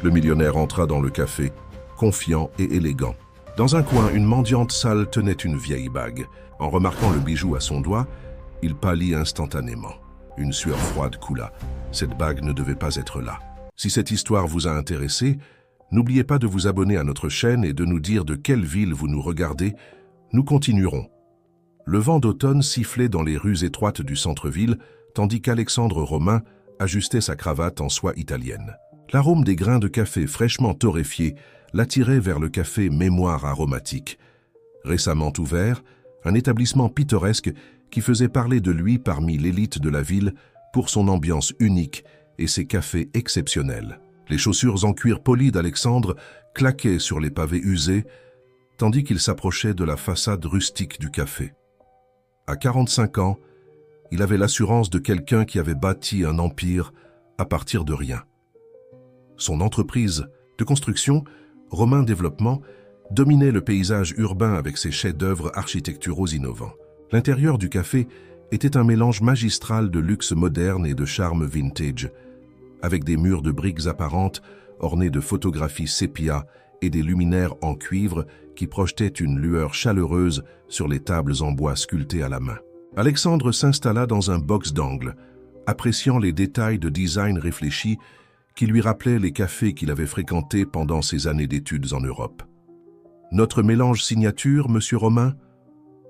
Le millionnaire entra dans le café, confiant et élégant. Dans un coin, une mendiante sale tenait une vieille bague. En remarquant le bijou à son doigt, il pâlit instantanément. Une sueur froide coula. Cette bague ne devait pas être là. Si cette histoire vous a intéressé, n'oubliez pas de vous abonner à notre chaîne et de nous dire de quelle ville vous nous regardez. Nous continuerons. Le vent d'automne sifflait dans les rues étroites du centre-ville, tandis qu'Alexandre Romain ajustait sa cravate en soie italienne. L'arôme des grains de café fraîchement torréfiés l'attirait vers le café Mémoire aromatique. Récemment ouvert, un établissement pittoresque qui faisait parler de lui parmi l'élite de la ville pour son ambiance unique et ses cafés exceptionnels. Les chaussures en cuir poli d'Alexandre claquaient sur les pavés usés, tandis qu'il s'approchait de la façade rustique du café. À 45 ans, il avait l'assurance de quelqu'un qui avait bâti un empire à partir de rien. Son entreprise de construction, Romain Développement, dominait le paysage urbain avec ses chefs-d'œuvre architecturaux innovants. L'intérieur du café était un mélange magistral de luxe moderne et de charme vintage, avec des murs de briques apparentes ornés de photographies sépia et des luminaires en cuivre qui projetaient une lueur chaleureuse sur les tables en bois sculptées à la main. Alexandre s'installa dans un box d'angle, appréciant les détails de design réfléchi qui lui rappelaient les cafés qu'il avait fréquentés pendant ses années d'études en Europe. « Notre mélange signature, monsieur Romain ?»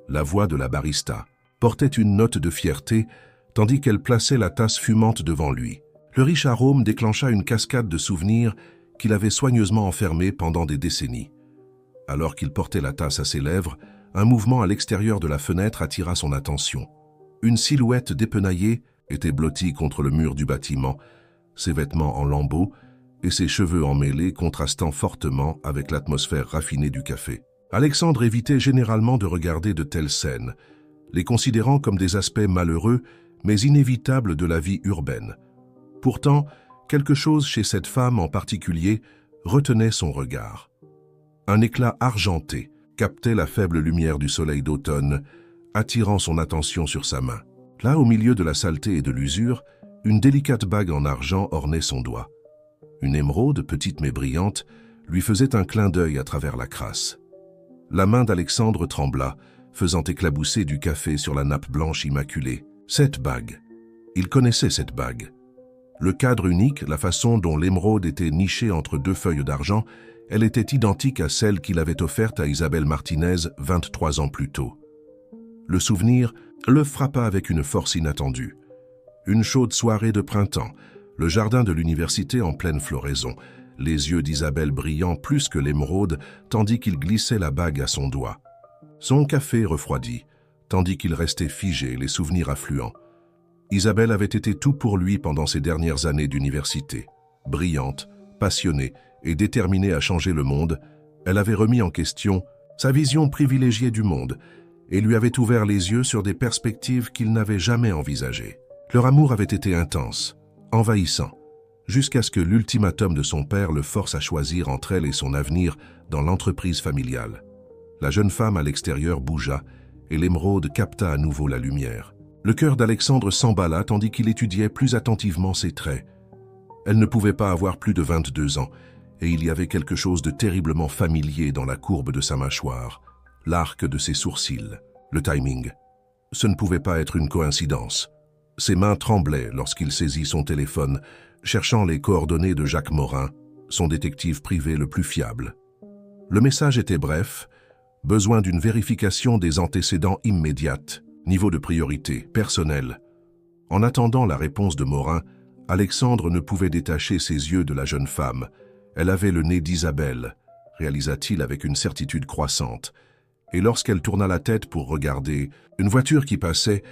La voix de la barista portait une note de fierté, tandis qu'elle plaçait la tasse fumante devant lui. Le riche arôme déclencha une cascade de souvenirs qu'il avait soigneusement enfermés pendant des décennies. Alors qu'il portait la tasse à ses lèvres, un mouvement à l'extérieur de la fenêtre attira son attention. Une silhouette dépenaillée était blottie contre le mur du bâtiment, ses vêtements en lambeaux et ses cheveux emmêlés contrastant fortement avec l'atmosphère raffinée du café. Alexandre évitait généralement de regarder de telles scènes, les considérant comme des aspects malheureux mais inévitables de la vie urbaine. Pourtant, quelque chose chez cette femme en particulier retenait son regard. Un éclat argenté captait la faible lumière du soleil d'automne, attirant son attention sur sa main. Là, au milieu de la saleté et de l'usure, une délicate bague en argent ornait son doigt. Une émeraude, petite mais brillante, lui faisait un clin d'œil à travers la crasse. La main d'Alexandre trembla, faisant éclabousser du café sur la nappe blanche immaculée. Cette bague. Il connaissait cette bague. Le cadre unique, la façon dont l'émeraude était nichée entre deux feuilles d'argent, elle était identique à celle qu'il avait offerte à Isabelle Martinez 23 ans plus tôt. Le souvenir le frappa avec une force inattendue. Une chaude soirée de printemps, le jardin de l'université en pleine floraison, les yeux d'Isabelle brillant plus que l'émeraude, tandis qu'il glissait la bague à son doigt. Son café refroidi, tandis qu'il restait figé, les souvenirs affluents. Isabelle avait été tout pour lui pendant ses dernières années d'université. Brillante, passionnée et déterminée à changer le monde, elle avait remis en question sa vision privilégiée du monde et lui avait ouvert les yeux sur des perspectives qu'il n'avait jamais envisagées. Leur amour avait été intense, envahissant, jusqu'à ce que l'ultimatum de son père le force à choisir entre elle et son avenir dans l'entreprise familiale. La jeune femme à l'extérieur bougea et l'émeraude capta à nouveau la lumière. Le cœur d'Alexandre s'emballa tandis qu'il étudiait plus attentivement ses traits. Elle ne pouvait pas avoir plus de 22 ans, et il y avait quelque chose de terriblement familier dans la courbe de sa mâchoire, l'arc de ses sourcils, le timing. Ce ne pouvait pas être une coïncidence. Ses mains tremblaient lorsqu'il saisit son téléphone, cherchant les coordonnées de Jacques Morin, son détective privé le plus fiable. Le message était bref, besoin d'une vérification des antécédents immédiate. Niveau de priorité, personnel. En attendant la réponse de Morin, Alexandre ne pouvait détacher ses yeux de la jeune femme. Elle avait le nez d'Isabelle, réalisa-t-il avec une certitude croissante. Et lorsqu'elle tourna la tête pour regarder une voiture qui passait,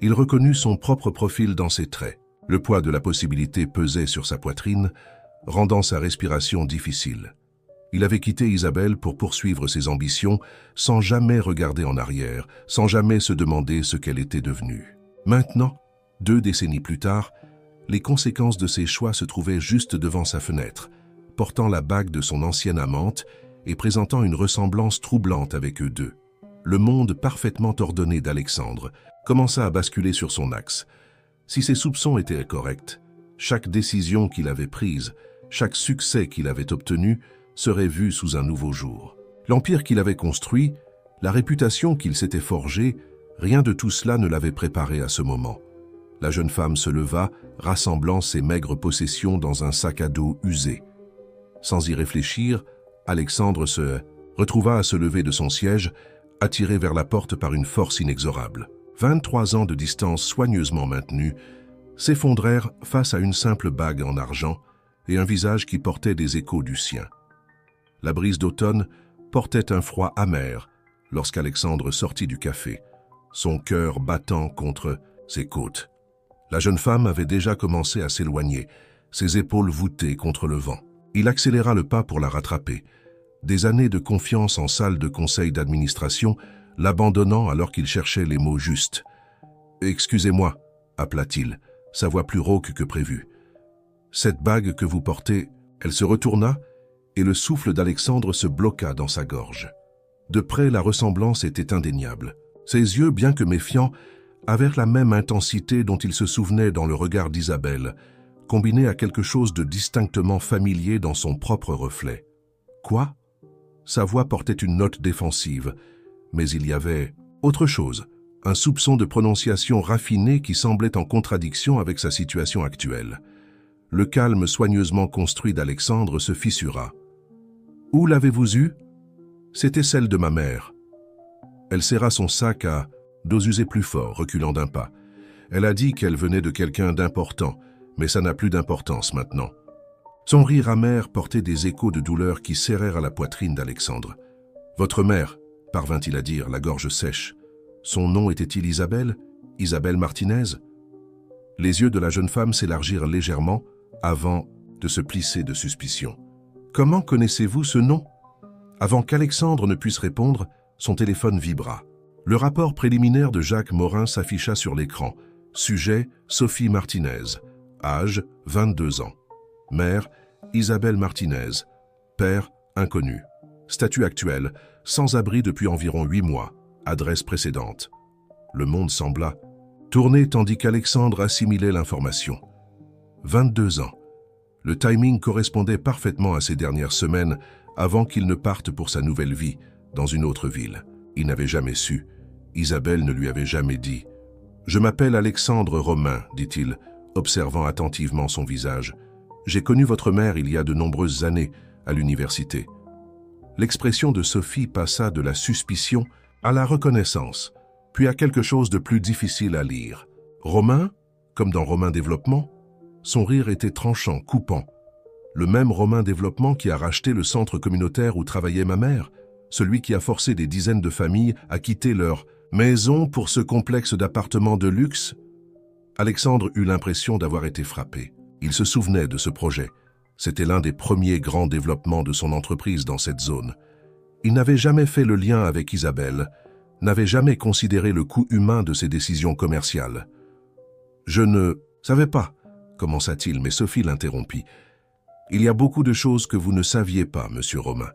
il reconnut son propre profil dans ses traits. Le poids de la possibilité pesait sur sa poitrine, rendant sa respiration difficile. Il avait quitté Isabelle pour poursuivre ses ambitions sans jamais regarder en arrière, sans jamais se demander ce qu'elle était devenue. Maintenant, 2 décennies plus tard, les conséquences de ses choix se trouvaient juste devant sa fenêtre, portant la bague de son ancienne amante et présentant une ressemblance troublante avec eux deux. Le monde parfaitement ordonné d'Alexandre commença à basculer sur son axe. Si ses soupçons étaient corrects, chaque décision qu'il avait prise Chaque succès qu'il avait obtenu serait vu sous un nouveau jour. L'empire qu'il avait construit, la réputation qu'il s'était forgée, rien de tout cela ne l'avait préparé à ce moment. La jeune femme se leva, rassemblant ses maigres possessions dans un sac à dos usé. Sans y réfléchir, Alexandre se retrouva à se lever de son siège, attiré vers la porte par une force inexorable. 23 ans de distance soigneusement maintenue s'effondrèrent face à une simple bague en argent et un visage qui portait des échos du sien. La brise d'automne portait un froid amer lorsqu'Alexandre sortit du café, son cœur battant contre ses côtes. La jeune femme avait déjà commencé à s'éloigner, ses épaules voûtées contre le vent. Il accéléra le pas pour la rattraper. Des années de confiance en salle de conseil d'administration, l'abandonnant alors qu'il cherchait les mots justes. « Excusez-moi » appela-t-il, sa voix plus rauque que prévu. « Cette bague que vous portez… » Elle se retourna et le souffle d'Alexandre se bloqua dans sa gorge. De près, la ressemblance était indéniable. Ses yeux, bien que méfiants, avaient la même intensité dont il se souvenait dans le regard d'Isabelle, combinée à quelque chose de distinctement familier dans son propre reflet. Quoi ? Sa voix portait une note défensive, mais il y avait autre chose, un soupçon de prononciation raffinée qui semblait en contradiction avec sa situation actuelle. Le calme soigneusement construit d'Alexandre se fissura. « Où l'avez-vous eue ? » ?»« C'était celle de ma mère. » Elle serra son sac à dos usé plus fort, reculant d'un pas. Elle a dit qu'elle venait de quelqu'un d'important, mais ça n'a plus d'importance maintenant. Son rire amer portait des échos de douleur qui serrèrent à la poitrine d'Alexandre. « Votre mère » parvint-il à dire, la gorge sèche. Son nom était-il Isabelle ? Isabelle Martinez ? Les yeux de la jeune femme s'élargirent légèrement avant de se plisser de suspicion. « Comment connaissez-vous ce nom ?» Avant qu'Alexandre ne puisse répondre, son téléphone vibra. Le rapport préliminaire de Jacques Morin s'afficha sur l'écran. Sujet, Sophie Martinez. Âge, 22 ans. Mère, Isabelle Martinez. Père, inconnu. Statut actuel, sans abri depuis environ 8 mois. Adresse précédente. Le monde sembla tourner tandis qu'Alexandre assimilait l'information. 22 ans. Le timing correspondait parfaitement à ces dernières semaines avant qu'il ne parte pour sa nouvelle vie, dans une autre ville. Il n'avait jamais su. Isabelle ne lui avait jamais dit. « Je m'appelle Alexandre Romain, dit-il, observant attentivement son visage. J'ai connu votre mère il y a de nombreuses années, à l'université. » L'expression de Sophie passa de la suspicion à la reconnaissance, puis à quelque chose de plus difficile à lire. Romain, comme dans Romain Développement, son rire était tranchant, coupant. Le même Romain Développement qui a racheté le centre communautaire où travaillait ma mère, celui qui a forcé des dizaines de familles à quitter leur maison pour ce complexe d'appartements de luxe. Alexandre eut l'impression d'avoir été frappé. Il se souvenait de ce projet. C'était l'un des premiers grands développements de son entreprise dans cette zone. Il n'avait jamais fait le lien avec Isabelle, n'avait jamais considéré le coût humain de ses décisions commerciales. « Je ne savais pas », commença-t-il, mais Sophie l'interrompit. « Il y a beaucoup de choses que vous ne saviez pas, monsieur Romain. »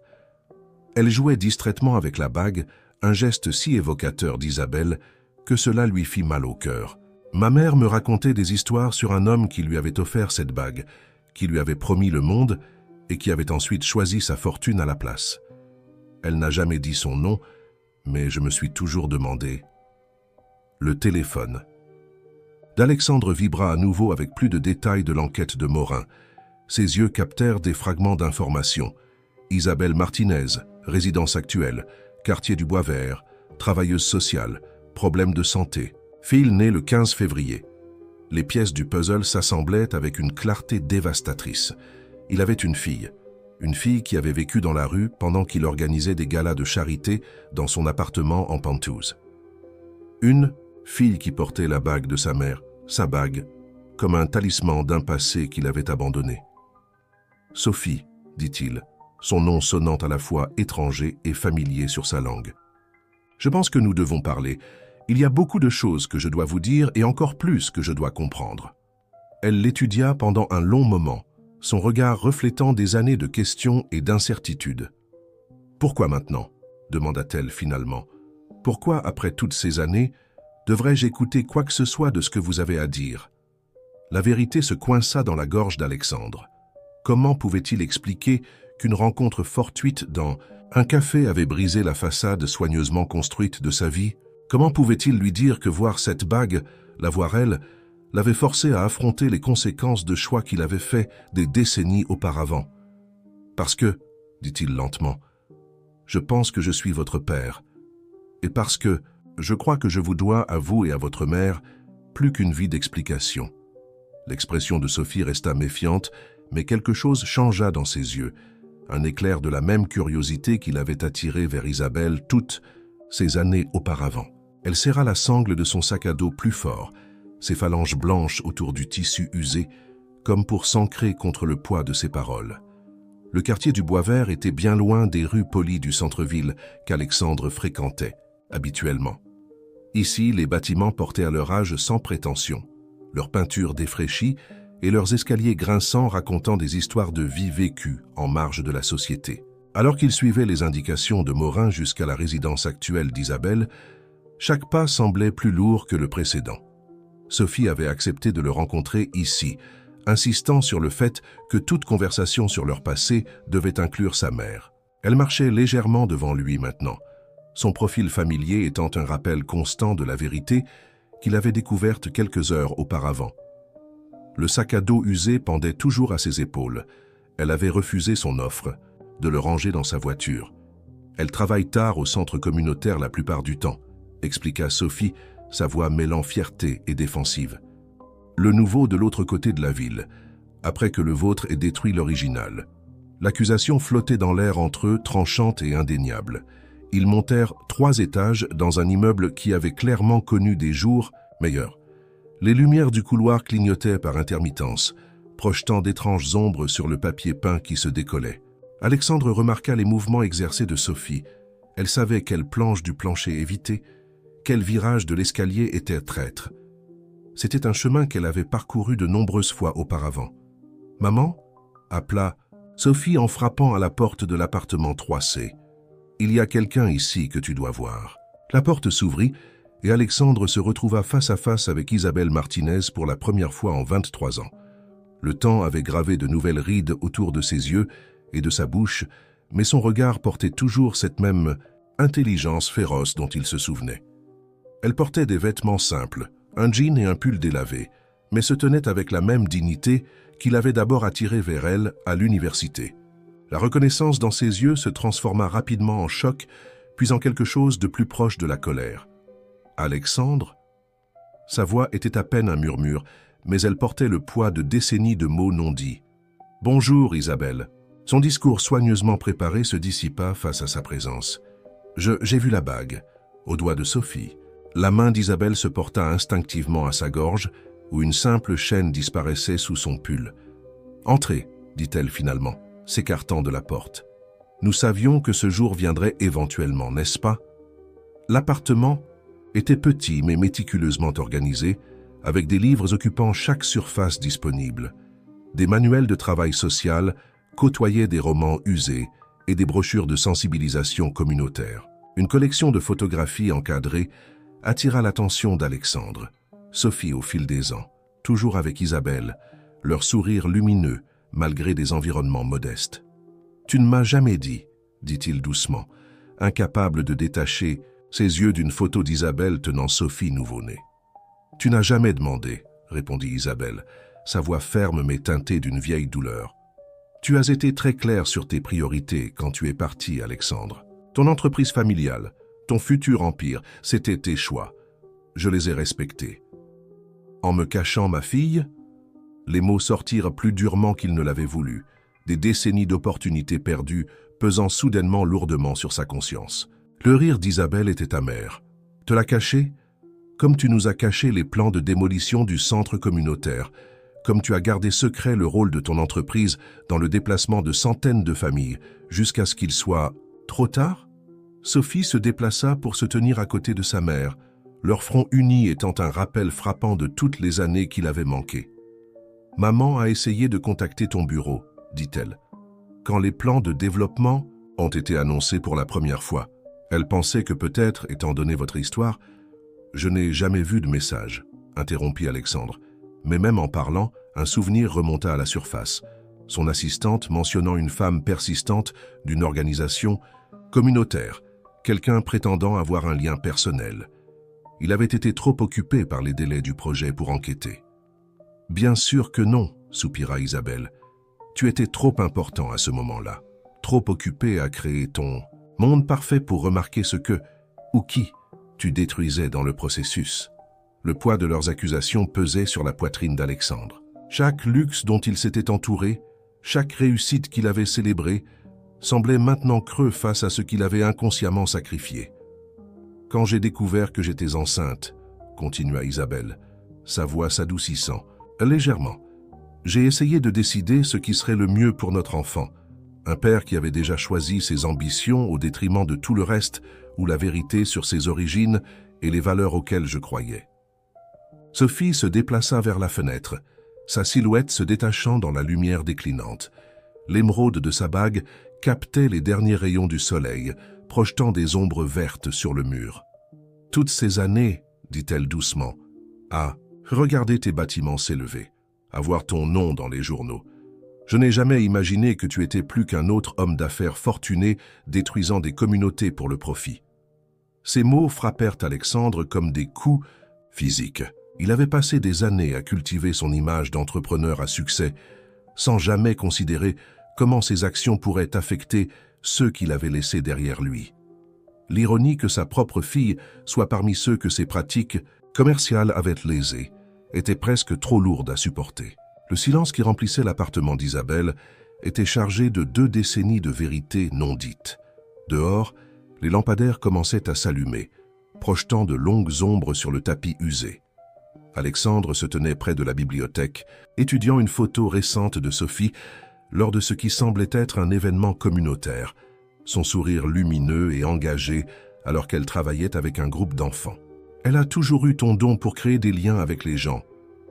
Elle jouait distraitement avec la bague, un geste si évocateur d'Isabelle que cela lui fit mal au cœur. Ma mère me racontait des histoires sur un homme qui lui avait offert cette bague, qui lui avait promis le monde et qui avait ensuite choisi sa fortune à la place. Elle n'a jamais dit son nom, mais je me suis toujours demandé. Le téléphone. D'Alexandre vibra à nouveau avec plus de détails de l'enquête de Morin. Ses yeux captèrent des fragments d'informations. Isabelle Martinez, résidence actuelle, quartier du Bois-Vert, travailleuse sociale, problème de santé. Phil né le 15 février. Les pièces du puzzle s'assemblaient avec une clarté dévastatrice. Il avait une fille qui avait vécu dans la rue pendant qu'il organisait des galas de charité dans son appartement en Penthouse. Une fille qui portait la bague de sa mère, sa bague, comme un talisman d'un passé qu'il avait abandonné. « Sophie », dit-il, son nom sonnant à la fois étranger et familier sur sa langue. « Je pense que nous devons parler. Il y a beaucoup de choses que je dois vous dire et encore plus que je dois comprendre. » Elle l'étudia pendant un long moment, son regard reflétant des années de questions et d'incertitudes. « Pourquoi maintenant ?» demanda-t-elle finalement. « Pourquoi, après toutes ces années, devrais-je écouter quoi que ce soit de ce que vous avez à dire ?» La vérité se coinça dans la gorge d'Alexandre. Comment pouvait-il expliquer qu'une rencontre fortuite dans un café avait brisé la façade soigneusement construite de sa vie? Comment pouvait-il lui dire que voir cette bague, la voir elle, l'avait forcé à affronter les conséquences de choix qu'il avait faits des décennies auparavant? Parce que, dit-il lentement, je pense que je suis votre père, et parce que je crois que je vous dois à vous et à votre mère plus qu'une vie d'explication. L'expression de Sophie resta méfiante, mais quelque chose changea dans ses yeux, un éclair de la même curiosité qui l'avait attirée vers Isabelle toutes ces années auparavant. Elle serra la sangle de son sac à dos plus fort, ses phalanges blanches autour du tissu usé, comme pour s'ancrer contre le poids de ses paroles. Le quartier du Bois-Vert était bien loin des rues polies du centre-ville qu'Alexandre fréquentait habituellement. Ici, les bâtiments portaient à leur âge sans prétention, leurs peintures défraîchies et leurs escaliers grinçants racontant des histoires de vie vécues en marge de la société. Alors qu'il suivait les indications de Morin jusqu'à la résidence actuelle d'Isabelle, chaque pas semblait plus lourd que le précédent. Sophie avait accepté de le rencontrer ici, insistant sur le fait que toute conversation sur leur passé devait inclure sa mère. Elle marchait légèrement devant lui maintenant, son profil familier étant un rappel constant de la vérité qu'il avait découverte quelques heures auparavant. Le sac à dos usé pendait toujours à ses épaules. Elle avait refusé son offre de le ranger dans sa voiture. Elle travaille tard au centre communautaire la plupart du temps, expliqua Sophie, sa voix mêlant fierté et défensive. Le nouveau de l'autre côté de la ville, après que le vôtre ait détruit l'original. L'accusation flottait dans l'air entre eux, tranchante et indéniable. Ils montèrent 3 étages dans un immeuble qui avait clairement connu des jours meilleurs. Les lumières du couloir clignotaient par intermittence, projetant d'étranges ombres sur le papier peint qui se décollait. Alexandre remarqua les mouvements exercés de Sophie. Elle savait quelle planche du plancher éviter, quel virage de l'escalier était traître. C'était un chemin qu'elle avait parcouru de nombreuses fois auparavant. « Maman » appela Sophie en frappant à la porte de l'appartement 3C. « Il y a quelqu'un ici que tu dois voir. » La porte s'ouvrit et Alexandre se retrouva face à face avec Isabelle Martinez pour la première fois en 23 ans. Le temps avait gravé de nouvelles rides autour de ses yeux et de sa bouche, mais son regard portait toujours cette même intelligence féroce dont il se souvenait. Elle portait des vêtements simples, un jean et un pull délavé, mais se tenait avec la même dignité qui l'avait d'abord attiré vers elle à l'université. La reconnaissance dans ses yeux se transforma rapidement en choc, puis en quelque chose de plus proche de la colère. Alexandre? Sa voix était à peine un murmure, mais elle portait le poids de décennies de mots non dits. « Bonjour, Isabelle. » Son discours soigneusement préparé se dissipa face à sa présence. « J'ai vu la bague, au doigt de Sophie. » La main d'Isabelle se porta instinctivement à sa gorge, où une simple chaîne disparaissait sous son pull. « Entrez, dit-elle finalement, s'écartant de la porte. Nous savions que ce jour viendrait éventuellement, n'est-ce pas? » L'appartement était petit mais méticuleusement organisé, avec des livres occupant chaque surface disponible. Des manuels de travail social côtoyaient des romans usés et des brochures de sensibilisation communautaire. Une collection de photographies encadrées attira l'attention d'Alexandre. Sophie, au fil des ans, toujours avec Isabelle, leur sourire lumineux malgré des environnements modestes. « Tu ne m'as jamais dit, » dit-il doucement, incapable de détacher ses yeux d'une photo d'Isabelle tenant Sophie nouveau-née. « Tu n'as jamais demandé, » répondit Isabelle, sa voix ferme mais teintée d'une vieille douleur. « Tu as été très clair sur tes priorités quand tu es parti, Alexandre. Ton entreprise familiale, ton futur empire, c'était tes choix. Je les ai respectés. En me cachant ma fille, les mots sortirent plus durement qu'il ne l'avait voulu, des décennies d'opportunités perdues pesant soudainement lourdement sur sa conscience. Le rire d'Isabelle était amer. Te l'a caché? Comme tu nous as caché les plans de démolition du centre communautaire, comme tu as gardé secret le rôle de ton entreprise dans le déplacement de centaines de familles, jusqu'à ce qu'il soit trop tard? Sophie se déplaça pour se tenir à côté de sa mère, leur front uni étant un rappel frappant de toutes les années qu'il avait manquées. « Maman a essayé de contacter ton bureau, » dit-elle, « quand les plans de développement ont été annoncés pour la première fois. Elle pensait que peut-être, étant donné votre histoire, je n'ai jamais vu de message, » interrompit Alexandre. Mais même en parlant, un souvenir remonta à la surface. son assistante mentionnant une femme persistante d'une organisation communautaire, quelqu'un prétendant avoir un lien personnel. Il avait été trop occupé par les délais du projet pour enquêter. « Bien sûr que non, » soupira Isabelle. « Tu étais trop important à ce moment-là, trop occupé à créer ton monde parfait pour remarquer ce que, ou qui, tu détruisais dans le processus. » Le poids de leurs accusations pesait sur la poitrine d'Alexandre. Chaque luxe dont il s'était entouré, chaque réussite qu'il avait célébrée, semblait maintenant creux face à ce qu'il avait inconsciemment sacrifié. « Quand j'ai découvert que j'étais enceinte, » continua Isabelle, sa voix s'adoucissant, légèrement, « j'ai essayé de décider ce qui serait le mieux pour notre enfant. Un père qui avait déjà choisi ses ambitions au détriment de tout le reste, ou la vérité sur ses origines et les valeurs auxquelles je croyais. » Sophie se déplaça vers la fenêtre, sa silhouette se détachant dans la lumière déclinante. L'émeraude de sa bague captait les derniers rayons du soleil, projetant des ombres vertes sur le mur. « Toutes ces années, dit-elle doucement, à regarder tes bâtiments s'élever, à voir ton nom dans les journaux. Je n'ai jamais imaginé que tu étais plus qu'un autre homme d'affaires fortuné détruisant des communautés pour le profit. » Ces mots frappèrent Alexandre comme des coups physiques. Il avait passé des années à cultiver son image d'entrepreneur à succès, sans jamais considérer comment ses actions pourraient affecter ceux qu'il avait laissés derrière lui. L'ironie que sa propre fille soit parmi ceux que ses pratiques commerciales avaient lésés était presque trop lourde à supporter. Le silence qui remplissait l'appartement d'Isabelle était chargé de 2 décennies de vérités non dites. Dehors, les lampadaires commençaient à s'allumer, projetant de longues ombres sur le tapis usé. Alexandre se tenait près de la bibliothèque, étudiant une photo récente de Sophie lors de ce qui semblait être un événement communautaire, son sourire lumineux et engagé alors qu'elle travaillait avec un groupe d'enfants. « Elle a toujours eu ton don pour créer des liens avec les gens, »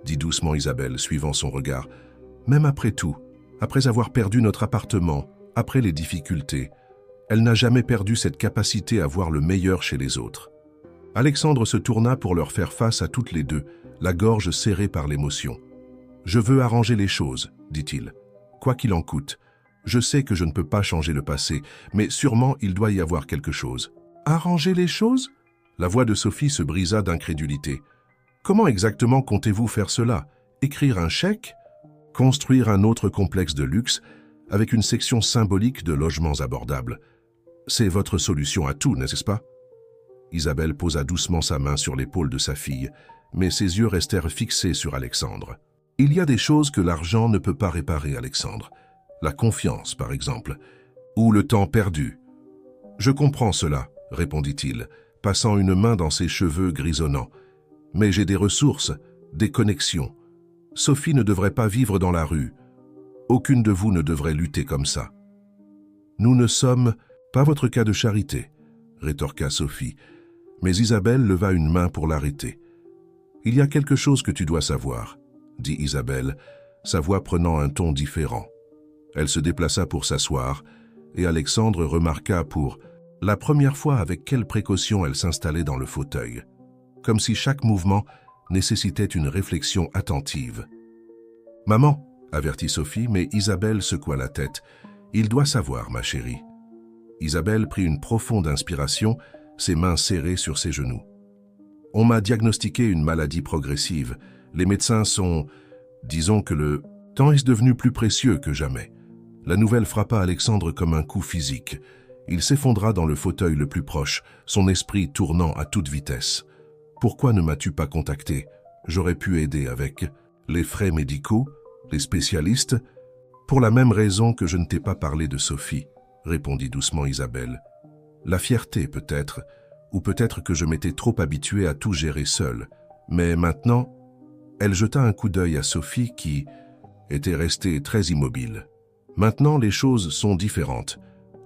dit doucement Isabelle, suivant son regard. « Même après tout, après avoir perdu notre appartement, après les difficultés, elle n'a jamais perdu cette capacité à voir le meilleur chez les autres. » Alexandre se tourna pour leur faire face à toutes les deux, la gorge serrée par l'émotion. « Je veux arranger les choses, » dit-il. « Quoi qu'il en coûte. Je sais que je ne peux pas changer le passé, mais sûrement il doit y avoir quelque chose. »« Arranger les choses ?» La voix de Sophie se brisa d'incrédulité. « Comment exactement comptez-vous faire cela? Écrire un chèque? Construire un autre complexe de luxe avec une section symbolique de logements abordables? C'est votre solution à tout, n'est-ce pas ?» Isabelle posa doucement sa main sur l'épaule de sa fille, mais ses yeux restèrent fixés sur Alexandre. « Il y a des choses que l'argent ne peut pas réparer, Alexandre. La confiance, par exemple, ou le temps perdu. »« Je comprends cela, » répondit-il, passant une main dans ses cheveux grisonnants. « Mais j'ai des ressources, des connexions. Sophie ne devrait pas vivre dans la rue. Aucune de vous ne devrait lutter comme ça. »« Nous ne sommes pas votre cas de charité, » rétorqua Sophie, mais Isabelle leva une main pour l'arrêter. « Il y a quelque chose que tu dois savoir, » dit Isabelle, sa voix prenant un ton différent. Elle se déplaça pour s'asseoir, et Alexandre remarqua pour la première fois avec quelle précaution elle s'installait dans le fauteuil, comme si chaque mouvement nécessitait une réflexion attentive. « Maman, » avertit Sophie, mais Isabelle secoua la tête. « Il doit savoir, ma chérie. » Isabelle prit une profonde inspiration, ses mains serrées sur ses genoux. « On m'a diagnostiqué une maladie progressive. Les médecins sont... Disons que le temps est devenu plus précieux que jamais. » La nouvelle frappa Alexandre comme un coup physique. Il s'effondra dans le fauteuil le plus proche, son esprit tournant à toute vitesse. « Pourquoi ne m'as-tu pas contacté? J'aurais pu aider avec les frais médicaux, les spécialistes. Pour la même raison que je ne t'ai pas parlé de Sophie, » répondit doucement Isabelle. « La fierté peut-être, ou peut-être que je m'étais trop habitué à tout gérer seule. Mais maintenant... » Elle jeta un coup d'œil à Sophie qui était restée très immobile. « Maintenant, les choses sont différentes. »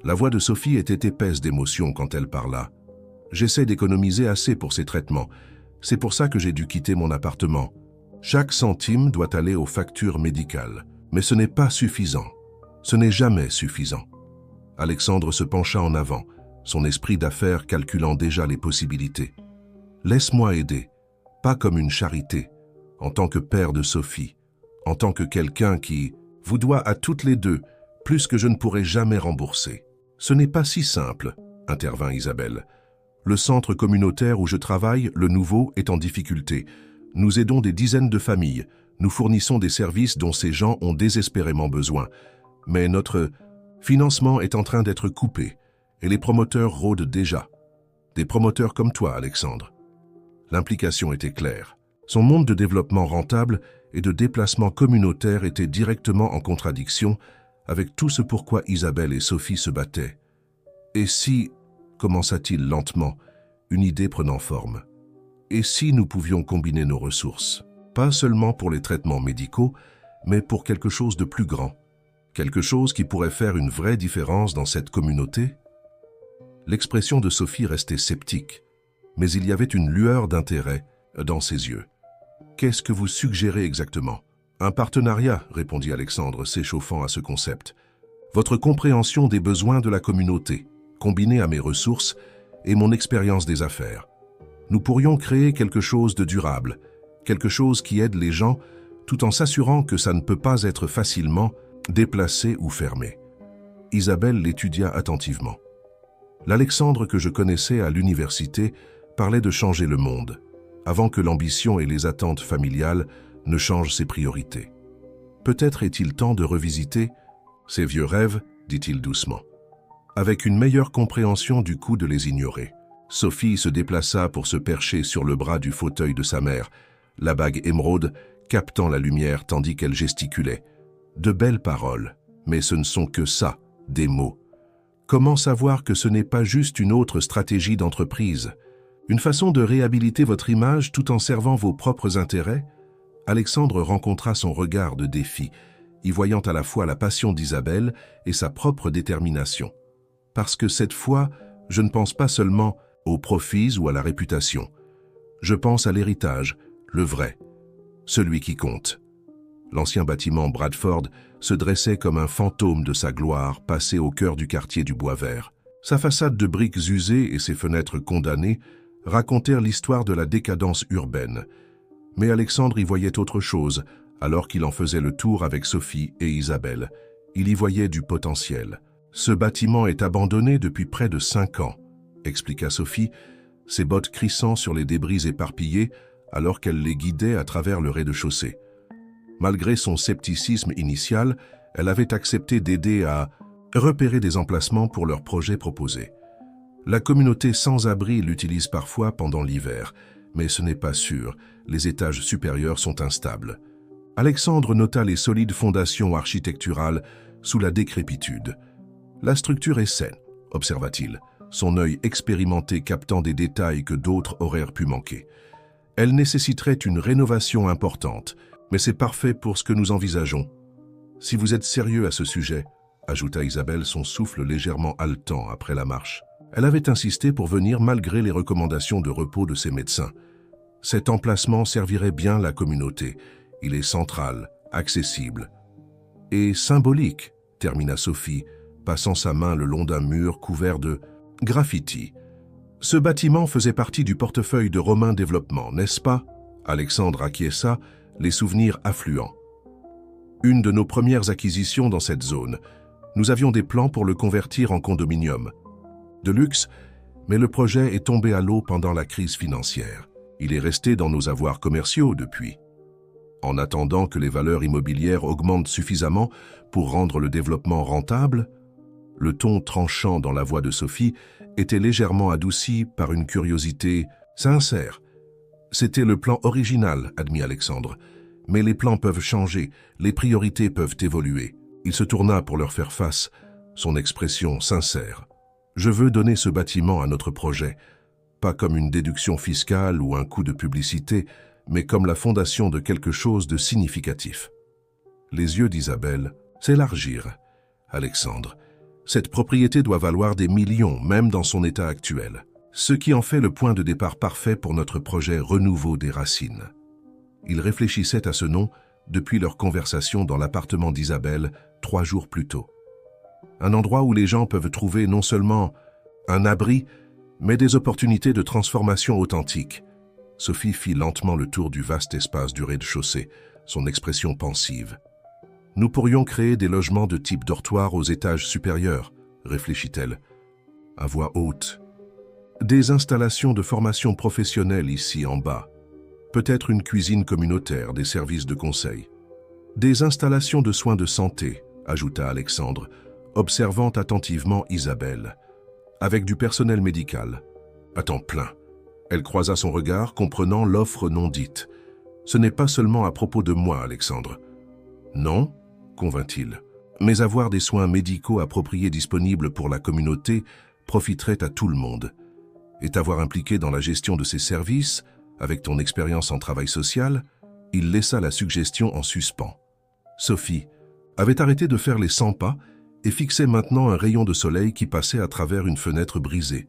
La voix de Sophie était épaisse d'émotion quand elle parla. « J'essaie d'économiser assez pour ces traitements. C'est pour ça que j'ai dû quitter mon appartement. Chaque centime doit aller aux factures médicales. Mais ce n'est pas suffisant. Ce n'est jamais suffisant. » Alexandre se pencha en avant, son esprit d'affaires calculant déjà les possibilités. « Laisse-moi aider, pas comme une charité, en tant que père de Sophie, en tant que quelqu'un qui vous doit à toutes les deux plus que je ne pourrai jamais rembourser. Ce n'est pas si simple, intervint Isabelle. Le centre communautaire où je travaille, le nouveau, est en difficulté. Nous aidons des dizaines de familles. Nous fournissons des services dont ces gens ont désespérément besoin. Mais notre financement est en train d'être coupé et les promoteurs rôdent déjà. Des promoteurs comme toi, Alexandre. L'implication était claire. Son monde de développement rentable et de déplacement communautaire était directement en contradiction avec tout ce pourquoi Isabelle et Sophie se battaient. Et si, commença-t-il lentement, une idée prenant forme, et si nous pouvions combiner nos ressources, pas seulement pour les traitements médicaux, mais pour quelque chose de plus grand, quelque chose qui pourrait faire une vraie différence dans cette communauté? L'expression de Sophie restait sceptique, mais il y avait une lueur d'intérêt dans ses yeux. « Qu'est-ce que vous suggérez exactement ?»« Un partenariat, répondit Alexandre, s'échauffant à ce concept. Votre compréhension des besoins de la communauté, combinée à mes ressources et mon expérience des affaires. Nous pourrions créer quelque chose de durable, quelque chose qui aide les gens tout en s'assurant que ça ne peut pas être facilement déplacé ou fermé. » Isabelle l'étudia attentivement. L'Alexandre que je connaissais à l'université parlait de changer le monde, avant que l'ambition et les attentes familiales ne changent ses priorités. Peut-être est-il temps de revisiter ces vieux rêves, dit-il doucement. Avec une meilleure compréhension du coût de les ignorer, Sophie se déplaça pour se percher sur le bras du fauteuil de sa mère, la bague émeraude captant la lumière tandis qu'elle gesticulait. De belles paroles, mais ce ne sont que ça, des mots. Comment savoir que ce n'est pas juste une autre stratégie d'entreprise, une façon de réhabiliter votre image tout en servant vos propres intérêts? Alexandre rencontra son regard de défi, y voyant à la fois la passion d'Isabelle et sa propre détermination. Parce que cette fois, je ne pense pas seulement aux profits ou à la réputation. Je pense à l'héritage, le vrai, celui qui compte. L'ancien bâtiment Bradford se dressait comme un fantôme de sa gloire passé au cœur du quartier du Bois-Vert. Sa façade de briques usées et ses fenêtres condamnées racontèrent l'histoire de la décadence urbaine. Mais Alexandre y voyait autre chose, alors qu'il en faisait le tour avec Sophie et Isabelle. Il y voyait du potentiel. « Ce bâtiment est abandonné depuis près de 5 ans, » expliqua Sophie, ses bottes crissant sur les débris éparpillés alors qu'elle les guidait à travers le rez-de-chaussée. Malgré son scepticisme initial, elle avait accepté d'aider à repérer des emplacements pour leurs projets proposés. La communauté sans-abri l'utilise parfois pendant l'hiver, mais ce n'est pas sûr, les étages supérieurs sont instables. Alexandre nota les solides fondations architecturales sous la décrépitude. La structure est saine, observa-t-il, son œil expérimenté captant des détails que d'autres auraient pu manquer. Elle nécessiterait une rénovation importante, mais c'est parfait pour ce que nous envisageons. Si vous êtes sérieux à ce sujet, ajouta Isabelle, son souffle légèrement haletant après la marche. Elle avait insisté pour venir malgré les recommandations de repos de ses médecins. Cet emplacement servirait bien la communauté. Il est central, accessible et symbolique, termina Sophie, passant sa main le long d'un mur couvert de graffiti. Ce bâtiment faisait partie du portefeuille de Romain Développement, n'est-ce pas? Alexandre acquiesça, les souvenirs affluents. Une de nos premières acquisitions dans cette zone. Nous avions des plans pour le convertir en condominium. De luxe, mais le projet est tombé à l'eau pendant la crise financière. Il est resté dans nos avoirs commerciaux depuis. En attendant que les valeurs immobilières augmentent suffisamment pour rendre le développement rentable, le ton tranchant dans la voix de Sophie était légèrement adouci par une curiosité sincère. C'était le plan original, admit Alexandre. Mais les plans peuvent changer, les priorités peuvent évoluer. Il se tourna pour leur faire face, son expression sincère. Je veux donner ce bâtiment à notre projet, pas comme une déduction fiscale ou un coup de publicité, mais comme la fondation de quelque chose de significatif. Les yeux d'Isabelle s'élargirent. Alexandre, cette propriété doit valoir des millions, même dans son état actuel, ce qui en fait le point de départ parfait pour notre projet Renouveau des Racines. Il réfléchissait à ce nom depuis leur conversation dans l'appartement d'Isabelle 3 jours plus tôt. Un endroit où les gens peuvent trouver non seulement un abri, mais des opportunités de transformation authentique. Sophie fit lentement le tour du vaste espace du rez-de-chaussée, son expression pensive. Nous pourrions créer des logements de type dortoir aux étages supérieurs, réfléchit-elle, à voix haute. Des installations de formation professionnelle ici en bas. Peut-être une cuisine communautaire, des services de conseil. Des installations de soins de santé, ajouta Alexandre, observant attentivement Isabelle. Avec du personnel médical. À temps plein. Elle croisa son regard, comprenant l'offre non dite. Ce n'est pas seulement à propos de moi, Alexandre. Non, convint-il. Mais avoir des soins médicaux appropriés disponibles pour la communauté profiterait à tout le monde. Et t'avoir impliqué dans la gestion de ces services, avec ton expérience en travail social, il laissa la suggestion en suspens. Sophie avait arrêté de faire les 100 pas et fixait maintenant un rayon de soleil qui passait à travers une fenêtre brisée.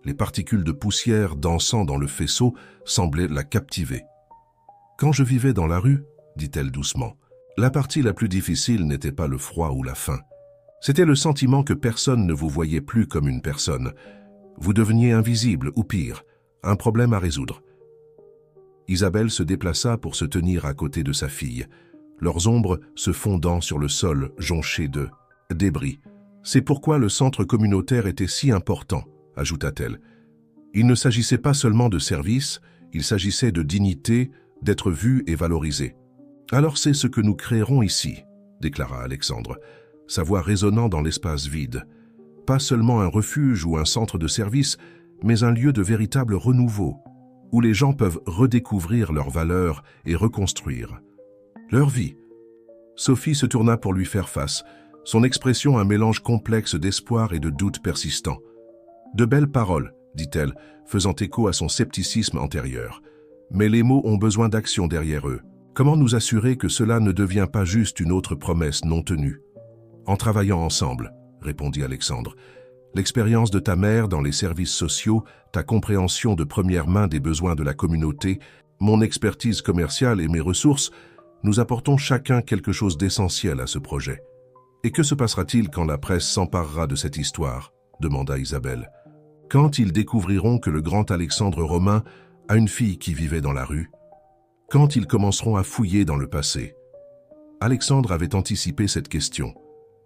Les particules de poussière dansant dans le faisceau semblaient la captiver. « Quand je vivais dans la rue, dit-elle doucement, la partie la plus difficile n'était pas le froid ou la faim. C'était le sentiment que personne ne vous voyait plus comme une personne. Vous deveniez invisible, ou pire, un problème à résoudre. » Isabelle se déplaça pour se tenir à côté de sa fille, leurs ombres se fondant sur le sol jonché de débris. « C'est pourquoi le centre communautaire était si important, » ajouta-t-elle. « Il ne s'agissait pas seulement de services, il s'agissait de dignité, d'être vu et valorisé. »« Alors c'est ce que nous créerons ici, » déclara Alexandre, sa voix résonnant dans l'espace vide. « Pas seulement un refuge ou un centre de service, mais un lieu de véritable renouveau, où les gens peuvent redécouvrir leurs valeurs et reconstruire leur vie. » Sophie se tourna pour lui faire face, son expression un mélange complexe d'espoir et de doute persistant. « De belles paroles, » dit-elle, faisant écho à son scepticisme antérieur. « Mais les mots ont besoin d'action derrière eux. Comment nous assurer que cela ne devient pas juste une autre promesse non tenue ?»« En travaillant ensemble, » répondit Alexandre. « L'expérience de ta mère dans les services sociaux, ta compréhension de première main des besoins de la communauté, mon expertise commerciale et mes ressources, nous apportons chacun quelque chose d'essentiel à ce projet. Et que se passera-t-il quand la presse s'emparera de cette histoire ?» demanda Isabelle. « Quand ils découvriront que le grand Alexandre Romain a une fille qui vivait dans la rue? Quand ils commenceront à fouiller dans le passé ?» Alexandre avait anticipé cette question.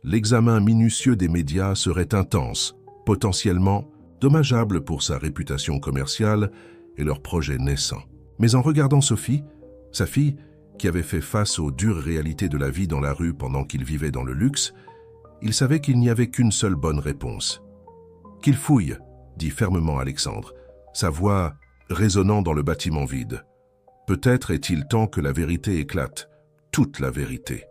L'examen minutieux des médias serait intense, potentiellement dommageable pour sa réputation commerciale et leur projet naissant. Mais en regardant Sophie, sa fille, qui avait fait face aux dures réalités de la vie dans la rue pendant qu'il vivait dans le luxe, il savait qu'il n'y avait qu'une seule bonne réponse. « Qu'il fouille !» dit fermement Alexandre, sa voix résonnant dans le bâtiment vide. « Peut-être est-il temps que la vérité éclate, toute la vérité. »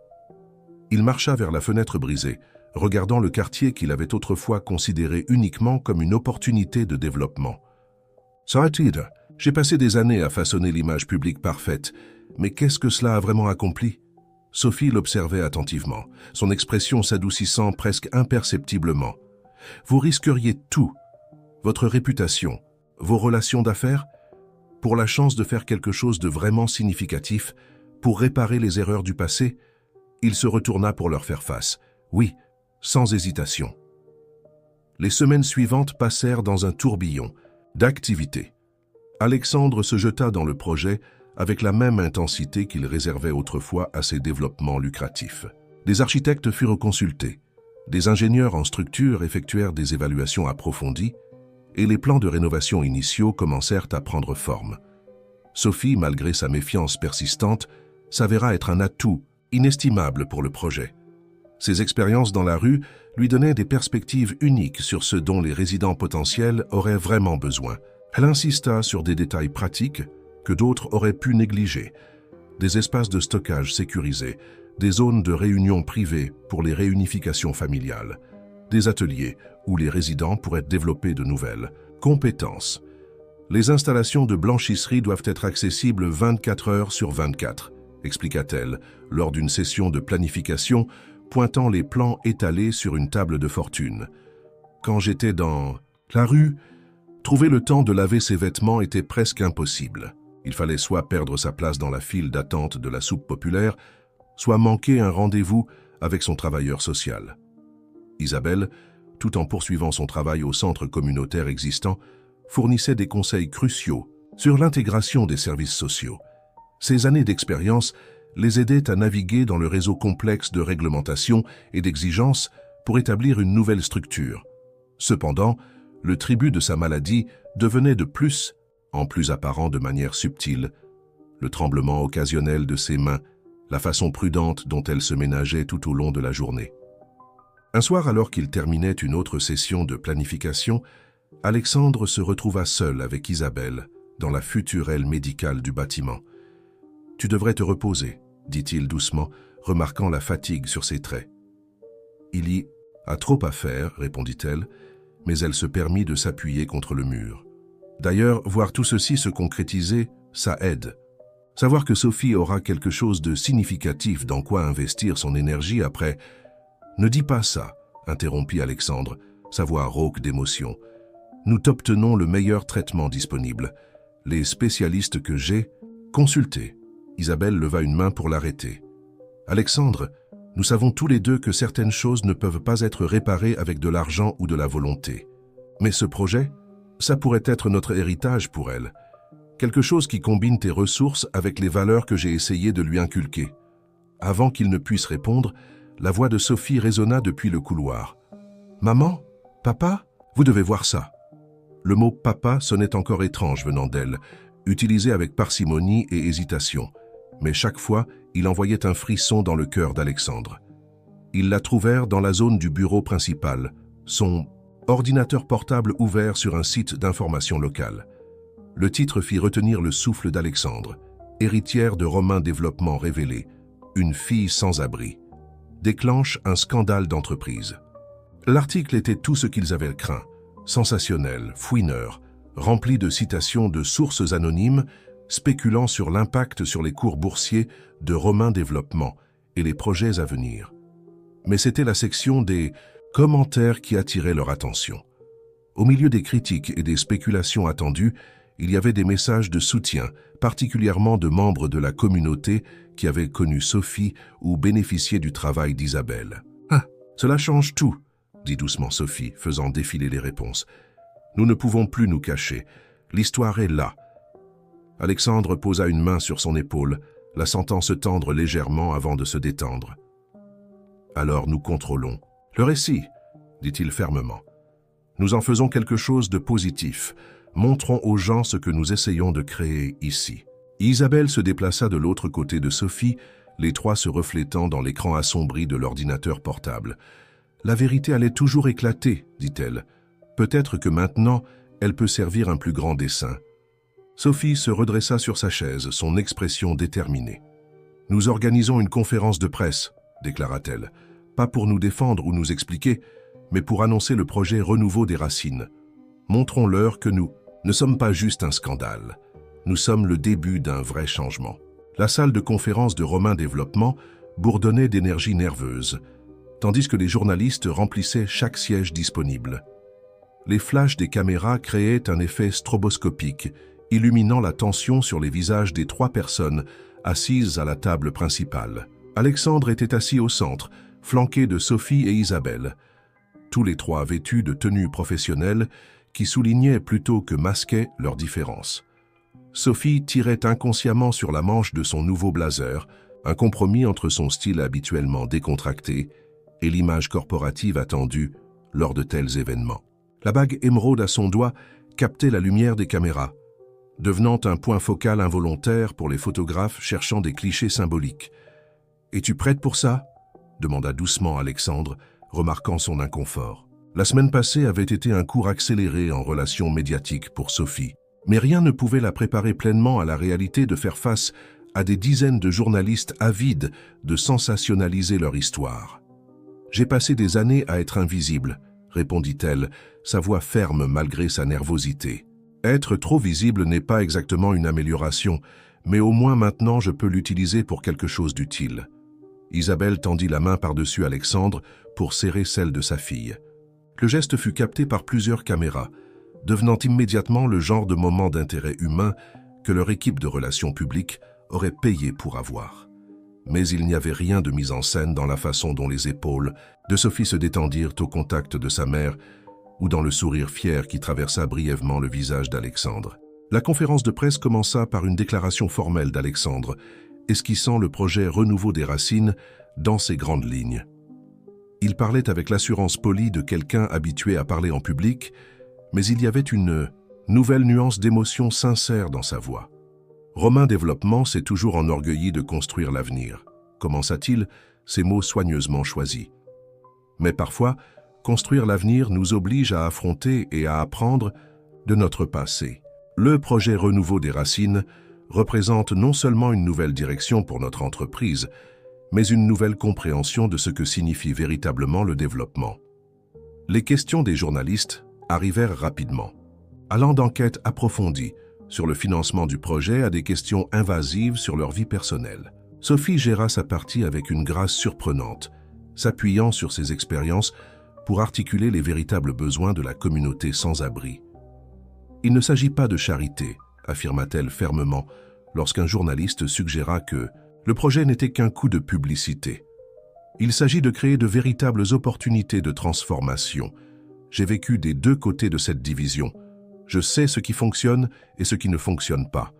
Il marcha vers la fenêtre brisée, regardant le quartier qu'il avait autrefois considéré uniquement comme une opportunité de développement. « Saïd, j'ai passé des années à façonner l'image publique parfaite, mais qu'est-ce que cela a vraiment accompli ?» Sophie l'observait attentivement, son expression s'adoucissant presque imperceptiblement. « Vous risqueriez tout, votre réputation, vos relations d'affaires, pour la chance de faire quelque chose de vraiment significatif, pour réparer les erreurs du passé ?» Il se retourna pour leur faire face. Oui, sans hésitation. Les semaines suivantes passèrent dans un tourbillon d'activités. Alexandre se jeta dans le projet avec la même intensité qu'il réservait autrefois à ses développements lucratifs. Des architectes furent consultés, des ingénieurs en structure effectuèrent des évaluations approfondies et les plans de rénovation initiaux commencèrent à prendre forme. Sophie, malgré sa méfiance persistante, s'avéra être un atout inestimable pour le projet. Ses expériences dans la rue lui donnaient des perspectives uniques sur ce dont les résidents potentiels auraient vraiment besoin. Elle insista sur des détails pratiques que d'autres auraient pu négliger. Des espaces de stockage sécurisés, des zones de réunion privées pour les réunifications familiales, des ateliers où les résidents pourraient développer de nouvelles compétences. Les installations de blanchisserie doivent être accessibles 24 heures sur 24, expliqua-t-elle lors d'une session de planification, pointant les plans étalés sur une table de fortune. Quand j'étais dans la rue, trouver le temps de laver ses vêtements était presque impossible. Il fallait soit perdre sa place dans la file d'attente de la soupe populaire, soit manquer un rendez-vous avec son travailleur social. Isabelle, tout en poursuivant son travail au centre communautaire existant, fournissait des conseils cruciaux sur l'intégration des services sociaux. Ces années d'expérience les aidait à naviguer dans le réseau complexe de réglementation et d'exigences pour établir une nouvelle structure. Cependant, le tribut de sa maladie devenait de plus en plus apparent de manière subtile. Le tremblement occasionnel de ses mains, la façon prudente dont elle se ménageait tout au long de la journée. Un soir, alors qu'il terminait une autre session de planification, Alexandre se retrouva seul avec Isabelle dans la future aile médicale du bâtiment. « Tu devrais te reposer », dit-il doucement, remarquant la fatigue sur ses traits. « Il y a trop à faire », répondit-elle, mais elle se permit de s'appuyer contre le mur. D'ailleurs, voir tout ceci se concrétiser, ça aide. Savoir que Sophie aura quelque chose de significatif dans quoi investir son énergie après... « Ne dis pas ça », interrompit Alexandre, sa voix rauque d'émotion. « Nous t'obtenons le meilleur traitement disponible. Les spécialistes que j'ai, consultés. » Isabelle leva une main pour l'arrêter. « Alexandre, nous savons tous les deux que certaines choses ne peuvent pas être réparées avec de l'argent ou de la volonté. Mais ce projet, ça pourrait être notre héritage pour elle. Quelque chose qui combine tes ressources avec les valeurs que j'ai essayé de lui inculquer. » Avant qu'il ne puisse répondre, la voix de Sophie résonna depuis le couloir. « Maman? Papa? Vous devez voir ça. » Le mot « papa » sonnait encore étrange venant d'elle, utilisé avec parcimonie et hésitation. Mais chaque fois, il envoyait un frisson dans le cœur d'Alexandre. Ils la trouvèrent dans la zone du bureau principal, son ordinateur portable ouvert sur un site d'information locale. Le titre fit retenir le souffle d'Alexandre. Héritière de Romain Développement révélé, une fille sans abri. Déclenche un scandale d'entreprise. L'article était tout ce qu'ils avaient craint, sensationnel, fouineur, rempli de citations de sources anonymes spéculant sur l'impact sur les cours boursiers de Romain Développement et les projets à venir. Mais c'était la section des commentaires qui attirait leur attention. Au milieu des critiques et des spéculations attendues, il y avait des messages de soutien, particulièrement de membres de la communauté qui avaient connu Sophie ou bénéficié du travail d'Isabelle. « Ah, cela change tout », dit doucement Sophie, faisant défiler les réponses. « Nous ne pouvons plus nous cacher. L'histoire est là. » Alexandre posa une main sur son épaule, la sentant se tendre légèrement avant de se détendre. « Alors nous contrôlons. Le récit, » dit-il fermement. « Nous en faisons quelque chose de positif. Montrons aux gens ce que nous essayons de créer ici. » Isabelle se déplaça de l'autre côté de Sophie, les trois se reflétant dans l'écran assombri de l'ordinateur portable. « La vérité allait toujours éclater, dit-elle. Peut-être que maintenant, elle peut servir un plus grand dessein. » Sophie se redressa sur sa chaise, son expression déterminée. « Nous organisons une conférence de presse, » déclara-t-elle. « Pas pour nous défendre ou nous expliquer, mais pour annoncer le projet Renouveau des Racines. Montrons-leur que nous ne sommes pas juste un scandale. Nous sommes le début d'un vrai changement. » La salle de conférence de Romain Développement bourdonnait d'énergie nerveuse, tandis que les journalistes remplissaient chaque siège disponible. Les flashs des caméras créaient un effet stroboscopique, illuminant la tension sur les visages des trois personnes assises à la table principale. Alexandre était assis au centre, flanqué de Sophie et Isabelle. Tous les trois vêtus de tenues professionnelles qui soulignaient plutôt que masquaient leurs différences. Sophie tirait inconsciemment sur la manche de son nouveau blazer, un compromis entre son style habituellement décontracté et l'image corporative attendue lors de tels événements. La bague émeraude à son doigt captait la lumière des caméras, devenant un point focal involontaire pour les photographes cherchant des clichés symboliques. « Es-tu prête pour ça ?» demanda doucement Alexandre, remarquant son inconfort. La semaine passée avait été un cours accéléré en relations médiatiques pour Sophie. Mais rien ne pouvait la préparer pleinement à la réalité de faire face à des dizaines de journalistes avides de sensationnaliser leur histoire. « J'ai passé des années à être invisible », répondit-elle, sa voix ferme malgré sa nervosité. « Être trop visible n'est pas exactement une amélioration, mais au moins maintenant je peux l'utiliser pour quelque chose d'utile. » Isabelle tendit la main par-dessus Alexandre pour serrer celle de sa fille. Le geste fut capté par plusieurs caméras, devenant immédiatement le genre de moment d'intérêt humain que leur équipe de relations publiques aurait payé pour avoir. Mais il n'y avait rien de mise en scène dans la façon dont les épaules de Sophie se détendirent au contact de sa mère ou dans le sourire fier qui traversa brièvement le visage d'Alexandre. La conférence de presse commença par une déclaration formelle d'Alexandre, esquissant le projet Renouveau des Racines dans ses grandes lignes. Il parlait avec l'assurance polie de quelqu'un habitué à parler en public, mais il y avait une nouvelle nuance d'émotion sincère dans sa voix. Romain Développement s'est toujours enorgueilli de construire l'avenir, commença-t-il, ces mots soigneusement choisis. Mais parfois, construire l'avenir nous oblige à affronter et à apprendre de notre passé. Le projet Renouveau des Racines représente non seulement une nouvelle direction pour notre entreprise, mais une nouvelle compréhension de ce que signifie véritablement le développement. Les questions des journalistes arrivèrent rapidement, allant d'enquêtes approfondies sur le financement du projet à des questions invasives sur leur vie personnelle. Sophie géra sa partie avec une grâce surprenante, s'appuyant sur ses expériences pour articuler les véritables besoins de la communauté sans-abri. « Il ne s'agit pas de charité », affirma-t-elle fermement lorsqu'un journaliste suggéra que le projet n'était qu'un coup de publicité. Il s'agit de créer de véritables opportunités de transformation. J'ai vécu des deux côtés de cette division. Je sais ce qui fonctionne et ce qui ne fonctionne pas.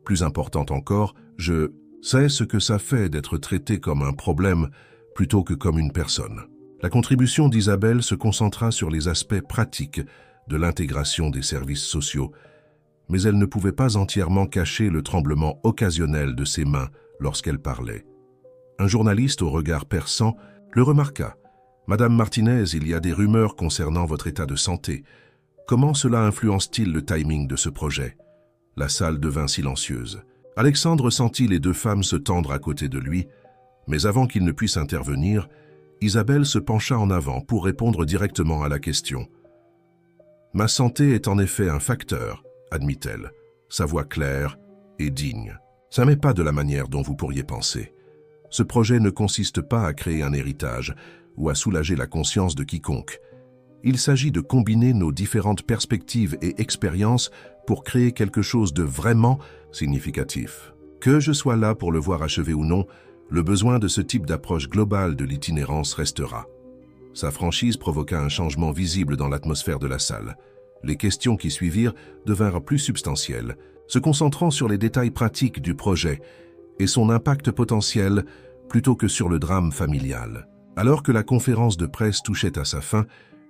Plus important encore, je sais ce que ça fait d'être traité comme un problème plutôt que comme une personne. La contribution d'Isabelle se concentra sur les aspects pratiques de l'intégration des services sociaux, mais elle ne pouvait pas entièrement cacher le tremblement occasionnel de ses mains lorsqu'elle parlait. Un journaliste au regard perçant le remarqua. « Madame Martinez, il y a des rumeurs concernant votre état de santé. Comment cela influence-t-il le timing de ce projet ?» La salle devint silencieuse. Alexandre sentit les deux femmes se tendre à côté de lui, mais avant qu'il ne puisse intervenir, Isabelle se pencha en avant pour répondre directement à la question. « Ma santé est en effet un facteur, admit-elle, sa voix claire et digne. Ça n'est pas de la manière dont vous pourriez penser. Ce projet ne consiste pas à créer un héritage ou à soulager la conscience de quiconque. Il s'agit de combiner nos différentes perspectives et expériences pour créer quelque chose de vraiment significatif. Que je sois là pour le voir achevé ou non, le besoin de ce type d'approche globale de l'itinérance restera. » Sa franchise provoqua un changement visible dans l'atmosphère de la salle. Les questions qui suivirent devinrent plus substantielles, se concentrant sur les détails pratiques du projet et son impact potentiel plutôt que sur le drame familial. Alors que la conférence de presse touchait à sa fin,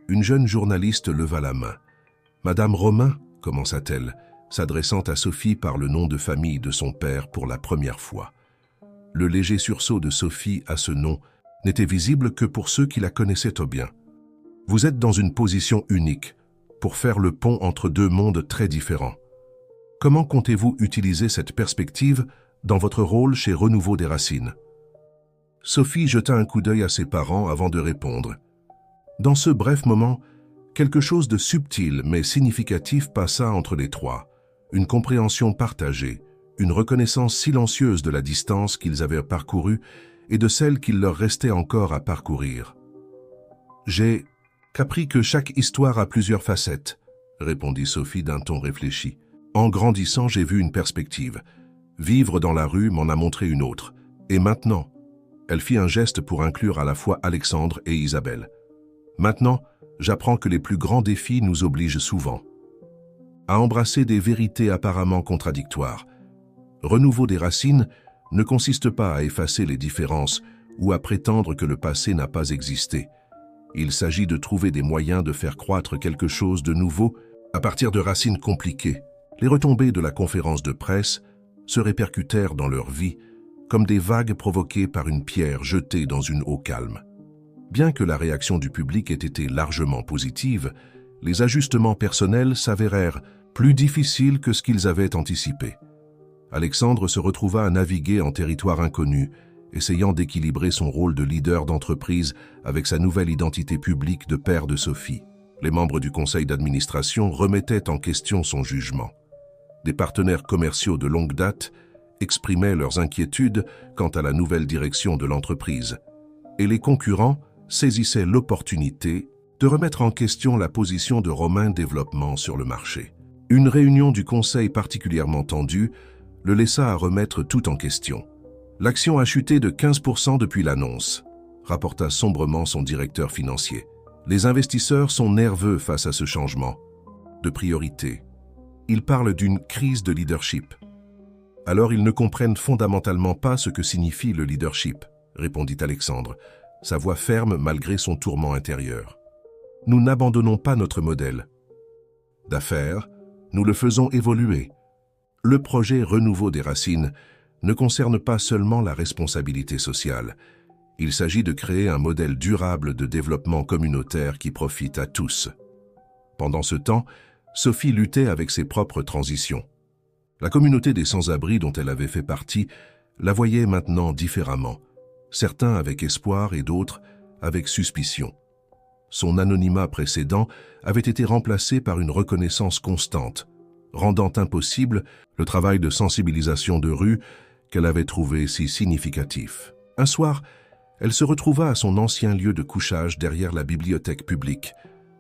une jeune journaliste leva la main. « Madame Romain » commença-t-elle, s'adressant à Sophie par le nom de famille de son père pour la première fois. Le léger sursaut de Sophie à ce nom n'était visible que pour ceux qui la connaissaient au bien. « Vous êtes dans une position unique pour faire le pont entre deux mondes très différents. Comment comptez-vous utiliser cette perspective dans votre rôle chez Renouveau des Racines ?» Sophie jeta un coup d'œil à ses parents avant de répondre. Dans ce bref moment, quelque chose de subtil mais significatif passa entre les trois. Une compréhension partagée, une reconnaissance silencieuse de la distance qu'ils avaient parcourue et de celle qu'il leur restait encore à parcourir. « J'ai appris que chaque histoire a plusieurs facettes, » répondit Sophie d'un ton réfléchi. « En grandissant, j'ai vu une perspective. Vivre dans la rue m'en a montré une autre. Et maintenant ?» Elle fit un geste pour inclure à la fois Alexandre et Isabelle. « Maintenant, j'apprends que les plus grands défis nous obligent souvent à embrasser des vérités apparemment contradictoires. Renouveau des Racines ne consiste pas à effacer les différences ou à prétendre que le passé n'a pas existé. Il s'agit de trouver des moyens de faire croître quelque chose de nouveau à partir de racines compliquées. » Les retombées de la conférence de presse se répercutèrent dans leur vie comme des vagues provoquées par une pierre jetée dans une eau calme. Bien que la réaction du public ait été largement positive, les ajustements personnels s'avérèrent plus difficiles que ce qu'ils avaient anticipé. Alexandre se retrouva à naviguer en territoire inconnu, essayant d'équilibrer son rôle de leader d'entreprise avec sa nouvelle identité publique de père de Sophie. Les membres du conseil d'administration remettaient en question son jugement. Des partenaires commerciaux de longue date exprimaient leurs inquiétudes quant à la nouvelle direction de l'entreprise, et les concurrents saisissaient l'opportunité de remettre en question la position de Romain Développement sur le marché. Une réunion du conseil particulièrement tendue le laissa à remettre tout en question. « L'action a chuté de 15% depuis l'annonce », rapporta sombrement son directeur financier. « Les investisseurs sont nerveux face à ce changement de priorité. Ils parlent d'une crise de leadership. » Alors ils ne comprennent fondamentalement pas ce que signifie le leadership, répondit Alexandre, sa voix ferme malgré son tourment intérieur. Nous n'abandonnons pas notre modèle d'affaires, nous le faisons évoluer. Le projet Renouveau des Racines ne concerne pas seulement la responsabilité sociale. Il s'agit de créer un modèle durable de développement communautaire qui profite à tous. Pendant ce temps, Sophie luttait avec ses propres transitions. La communauté des sans-abri dont elle avait fait partie la voyait maintenant différemment, certains avec espoir et d'autres avec suspicion. Son anonymat précédent avait été remplacé par une reconnaissance constante, rendant impossible le travail de sensibilisation de rue qu'elle avait trouvé si significatif. Un soir, elle se retrouva à son ancien lieu de couchage derrière la bibliothèque publique,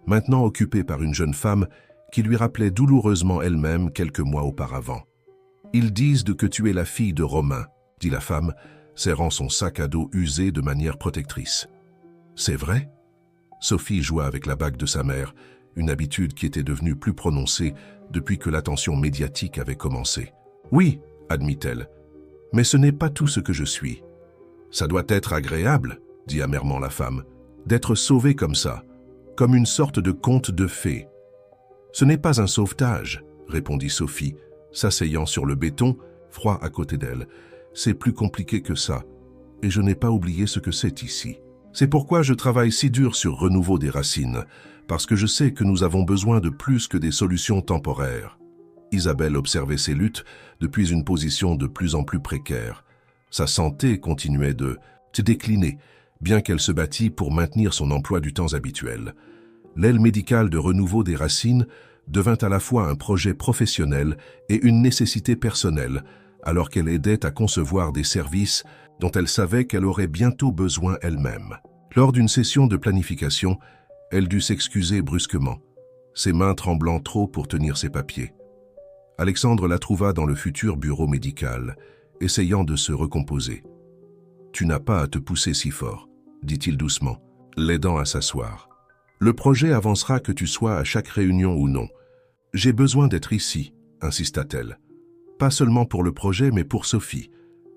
maintenant occupée par une jeune femme qui lui rappelait douloureusement elle-même quelques mois auparavant. « Ils disent que tu es la fille de Romain », dit la femme, serrant son sac à dos usé de manière protectrice. « C'est vrai ?» Sophie joua avec la bague de sa mère, une habitude qui était devenue plus prononcée depuis que l'attention médiatique avait commencé. « Oui, admit-elle, mais ce n'est pas tout ce que je suis. »« Ça doit être agréable, » dit amèrement la femme, « d'être sauvée comme ça, comme une sorte de conte de fées. »« Ce n'est pas un sauvetage, » répondit Sophie, s'asseyant sur le béton, froid à côté d'elle. « C'est plus compliqué que ça, et je n'ai pas oublié ce que c'est ici. C'est pourquoi je travaille si dur sur Renouveau des Racines, parce que je sais que nous avons besoin de plus que des solutions temporaires. » Isabelle observait ses luttes depuis une position de plus en plus précaire. Sa santé continuait de décliner, bien qu'elle se battît pour maintenir son emploi du temps habituel. L'aile médicale de Renouveau des Racines devint à la fois un projet professionnel et une nécessité personnelle, alors qu'elle aidait à concevoir des services dont elle savait qu'elle aurait bientôt besoin elle-même. Lors d'une session de planification, elle dut s'excuser brusquement, ses mains tremblant trop pour tenir ses papiers. Alexandre la trouva dans le futur bureau médical, essayant de se recomposer. « Tu n'as pas à te pousser si fort, » dit-il doucement, l'aidant à s'asseoir. « Le projet avancera que tu sois à chaque réunion ou non. J'ai besoin d'être ici, » insista-t-elle. Pas seulement pour le projet, mais pour Sophie.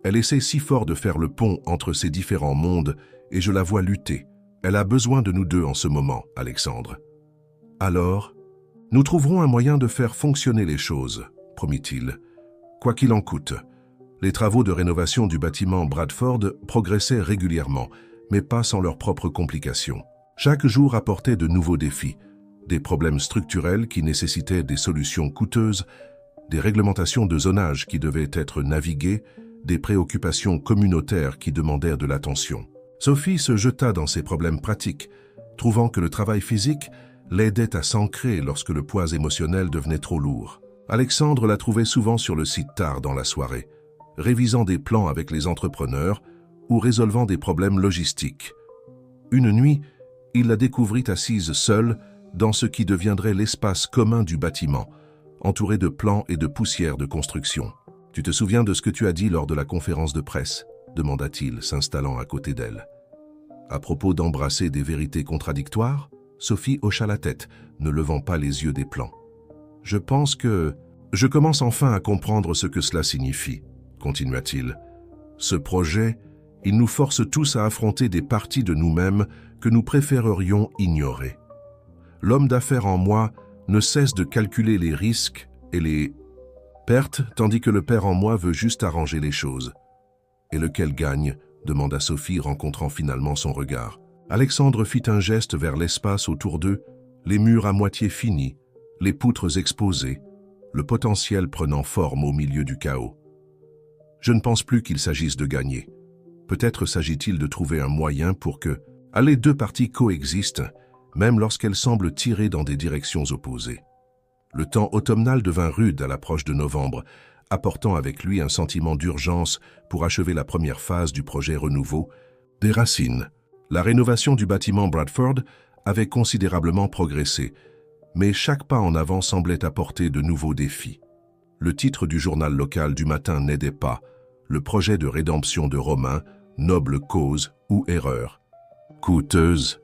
Elle essaie si fort de faire le pont entre ces différents mondes et je la vois lutter. Elle a besoin de nous deux en ce moment, Alexandre. Alors, nous trouverons un moyen de faire fonctionner les choses, promit-il. Quoi qu'il en coûte. Les travaux de rénovation du bâtiment Bradford progressaient régulièrement, mais pas sans leurs propres complications. Chaque jour apportait de nouveaux défis, des problèmes structurels qui nécessitaient des solutions coûteuses, des réglementations de zonage qui devaient être naviguées, des préoccupations communautaires qui demandèrent de l'attention. Sophie se jeta dans ces problèmes pratiques, trouvant que le travail physique l'aidait à s'ancrer lorsque le poids émotionnel devenait trop lourd. Alexandre la trouvait souvent sur le site tard dans la soirée, révisant des plans avec les entrepreneurs ou résolvant des problèmes logistiques. Une nuit, il la découvrit assise seule dans ce qui deviendrait l'espace commun du bâtiment, entourée de plans et de poussière de construction. « Tu te souviens de ce que tu as dit lors de la conférence de presse ?» demanda-t-il, s'installant à côté d'elle. À propos d'embrasser des vérités contradictoires, Sophie hocha la tête, ne levant pas les yeux des plans. « Je pense que... Je commence enfin à comprendre ce que cela signifie, » continua-t-il. « Ce projet, il nous force tous à affronter des parties de nous-mêmes que nous préférerions ignorer. L'homme d'affaires en moi ne cesse de calculer les risques et les pertes, tandis que le père en moi veut juste arranger les choses. »« Et lequel gagne ?» demanda Sophie, rencontrant finalement son regard. Alexandre fit un geste vers l'espace autour d'eux, les murs à moitié finis, les poutres exposées, le potentiel prenant forme au milieu du chaos. « Je ne pense plus qu'il s'agisse de gagner. Peut-être s'agit-il de trouver un moyen pour que les deux parties coexistent, même lorsqu'elles semblent tirer dans des directions opposées. » Le temps automnal devint rude à l'approche de novembre, apportant avec lui un sentiment d'urgence pour achever la première phase du projet Renouveau des Racines. La rénovation du bâtiment Bradford avait considérablement progressé, mais chaque pas en avant semblait apporter de nouveaux défis. Le titre du journal local du matin n'aidait pas, le projet de rédemption de Romain, noble cause ou erreur. Coûteuse.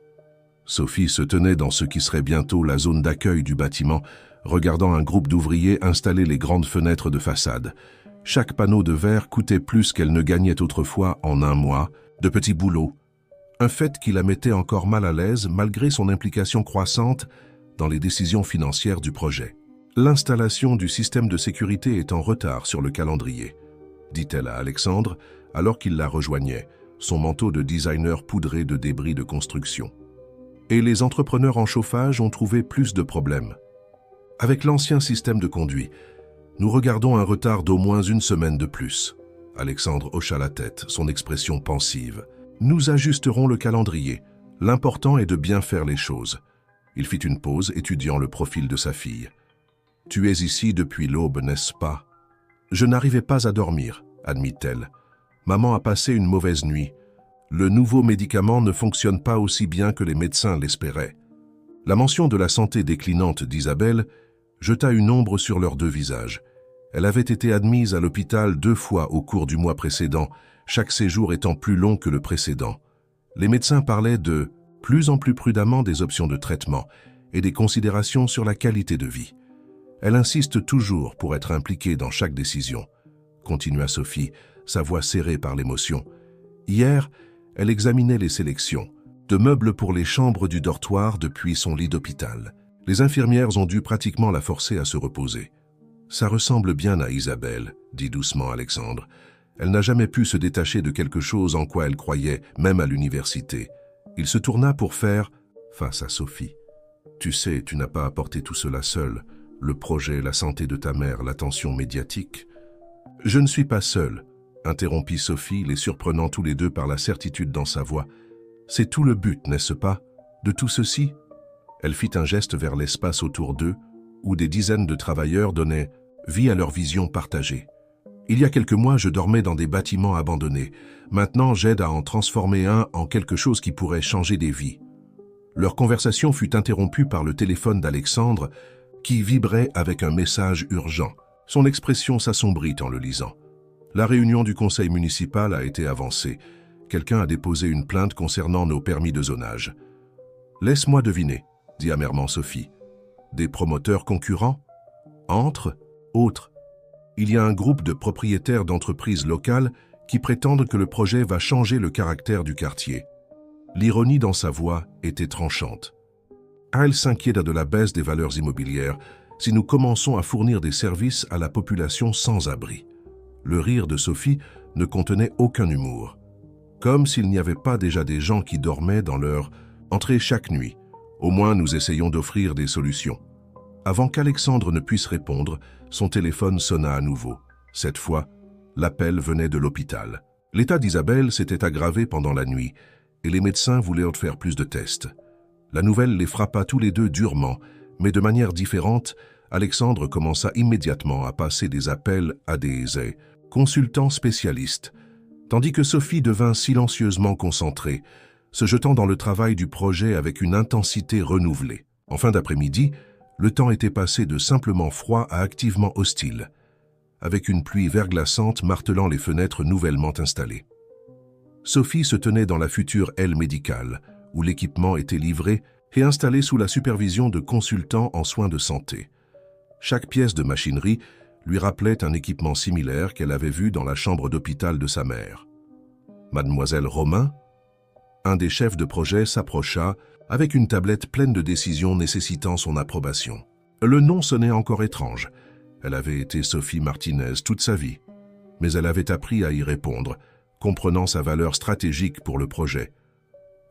Sophie se tenait dans ce qui serait bientôt la zone d'accueil du bâtiment, regardant un groupe d'ouvriers installer les grandes fenêtres de façade. Chaque panneau de verre coûtait plus qu'elle ne gagnait autrefois en un mois, de petits boulots. Un fait qui la mettait encore mal à l'aise malgré son implication croissante dans les décisions financières du projet. L'installation du système de sécurité est en retard sur le calendrier, dit-elle à Alexandre alors qu'il la rejoignait, son manteau de designer poudré de débris de construction. Et les entrepreneurs en chauffage ont trouvé plus de problèmes. Avec l'ancien système de conduit, nous regardons un retard d'au moins une semaine de plus. Alexandre hocha la tête, son expression pensive. Nous ajusterons le calendrier. L'important est de bien faire les choses. Il fit une pause, étudiant le profil de sa fille. Tu es ici depuis l'aube, n'est-ce pas? Je n'arrivais pas à dormir, admit-elle. Maman a passé une mauvaise nuit. Le nouveau médicament ne fonctionne pas aussi bien que les médecins l'espéraient. La mention de la santé déclinante d'Isabelle jeta une ombre sur leurs deux visages. Elle avait été admise à l'hôpital 2 fois au cours du mois précédent, chaque séjour étant plus long que le précédent. Les médecins parlaient de plus en plus prudemment des options de traitement et des considérations sur la qualité de vie. Elle insiste toujours pour être impliquée dans chaque décision, continua Sophie, sa voix serrée par l'émotion. Hier, elle examinait les sélections, de meubles pour les chambres du dortoir depuis son lit d'hôpital. Les infirmières ont dû pratiquement la forcer à se reposer. Ça ressemble bien à Isabelle, dit doucement Alexandre. Elle n'a jamais pu se détacher de quelque chose en quoi elle croyait, même à l'université. Il se tourna pour faire face à Sophie. Tu sais, tu n'as pas apporté tout cela seul. Le projet, la santé de ta mère, l'attention médiatique. Je ne suis pas seule, interrompit Sophie, les surprenant tous les deux par la certitude dans sa voix. C'est tout le but, n'est-ce pas, de tout ceci? Elle fit un geste vers l'espace autour d'eux, où des dizaines de travailleurs donnaient vie à leur vision partagée. Il y a quelques mois, je dormais dans des bâtiments abandonnés. Maintenant, j'aide à en transformer un en quelque chose qui pourrait changer des vies. Leur conversation fut interrompue par le téléphone d'Alexandre, qui vibrait avec un message urgent. Son expression s'assombrit en le lisant. La réunion du conseil municipal a été avancée. Quelqu'un a déposé une plainte concernant nos permis de zonage. « Laisse-moi deviner », dit amèrement Sophie. « Des promoteurs concurrents? Entre autres. Il y a un groupe de propriétaires d'entreprises locales qui prétendent que le projet va changer le caractère du quartier. » L'ironie dans sa voix était tranchante. Elle s'inquiète de la baisse des valeurs immobilières si nous commençons à fournir des services à la population sans abri. Le rire de Sophie ne contenait aucun humour. Comme s'il n'y avait pas déjà des gens qui dormaient dans leur entrée chaque nuit. Au moins, nous essayons d'offrir des solutions. Avant qu'Alexandre ne puisse répondre, son téléphone sonna à nouveau. Cette fois, l'appel venait de l'hôpital. L'état d'Isabelle s'était aggravé pendant la nuit et les médecins voulaient en faire plus de tests. La nouvelle les frappa tous les deux durement, mais de manière différente, Alexandre commença immédiatement à passer des appels à des consultants spécialistes, tandis que Sophie devint silencieusement concentrée, se jetant dans le travail du projet avec une intensité renouvelée. En fin d'après-midi, le temps était passé de simplement froid à activement hostile, avec une pluie verglaçante martelant les fenêtres nouvellement installées. Sophie se tenait dans la future aile médicale, où l'équipement était livré et installé sous la supervision de consultants en soins de santé. Chaque pièce de machinerie lui rappelait un équipement similaire qu'elle avait vu dans la chambre d'hôpital de sa mère. Mademoiselle Romain, un des chefs de projet, s'approcha avec une tablette pleine de décisions nécessitant son approbation. Le nom sonnait encore étrange. Elle avait été Sophie Martinez toute sa vie, mais elle avait appris à y répondre, comprenant sa valeur stratégique pour le projet.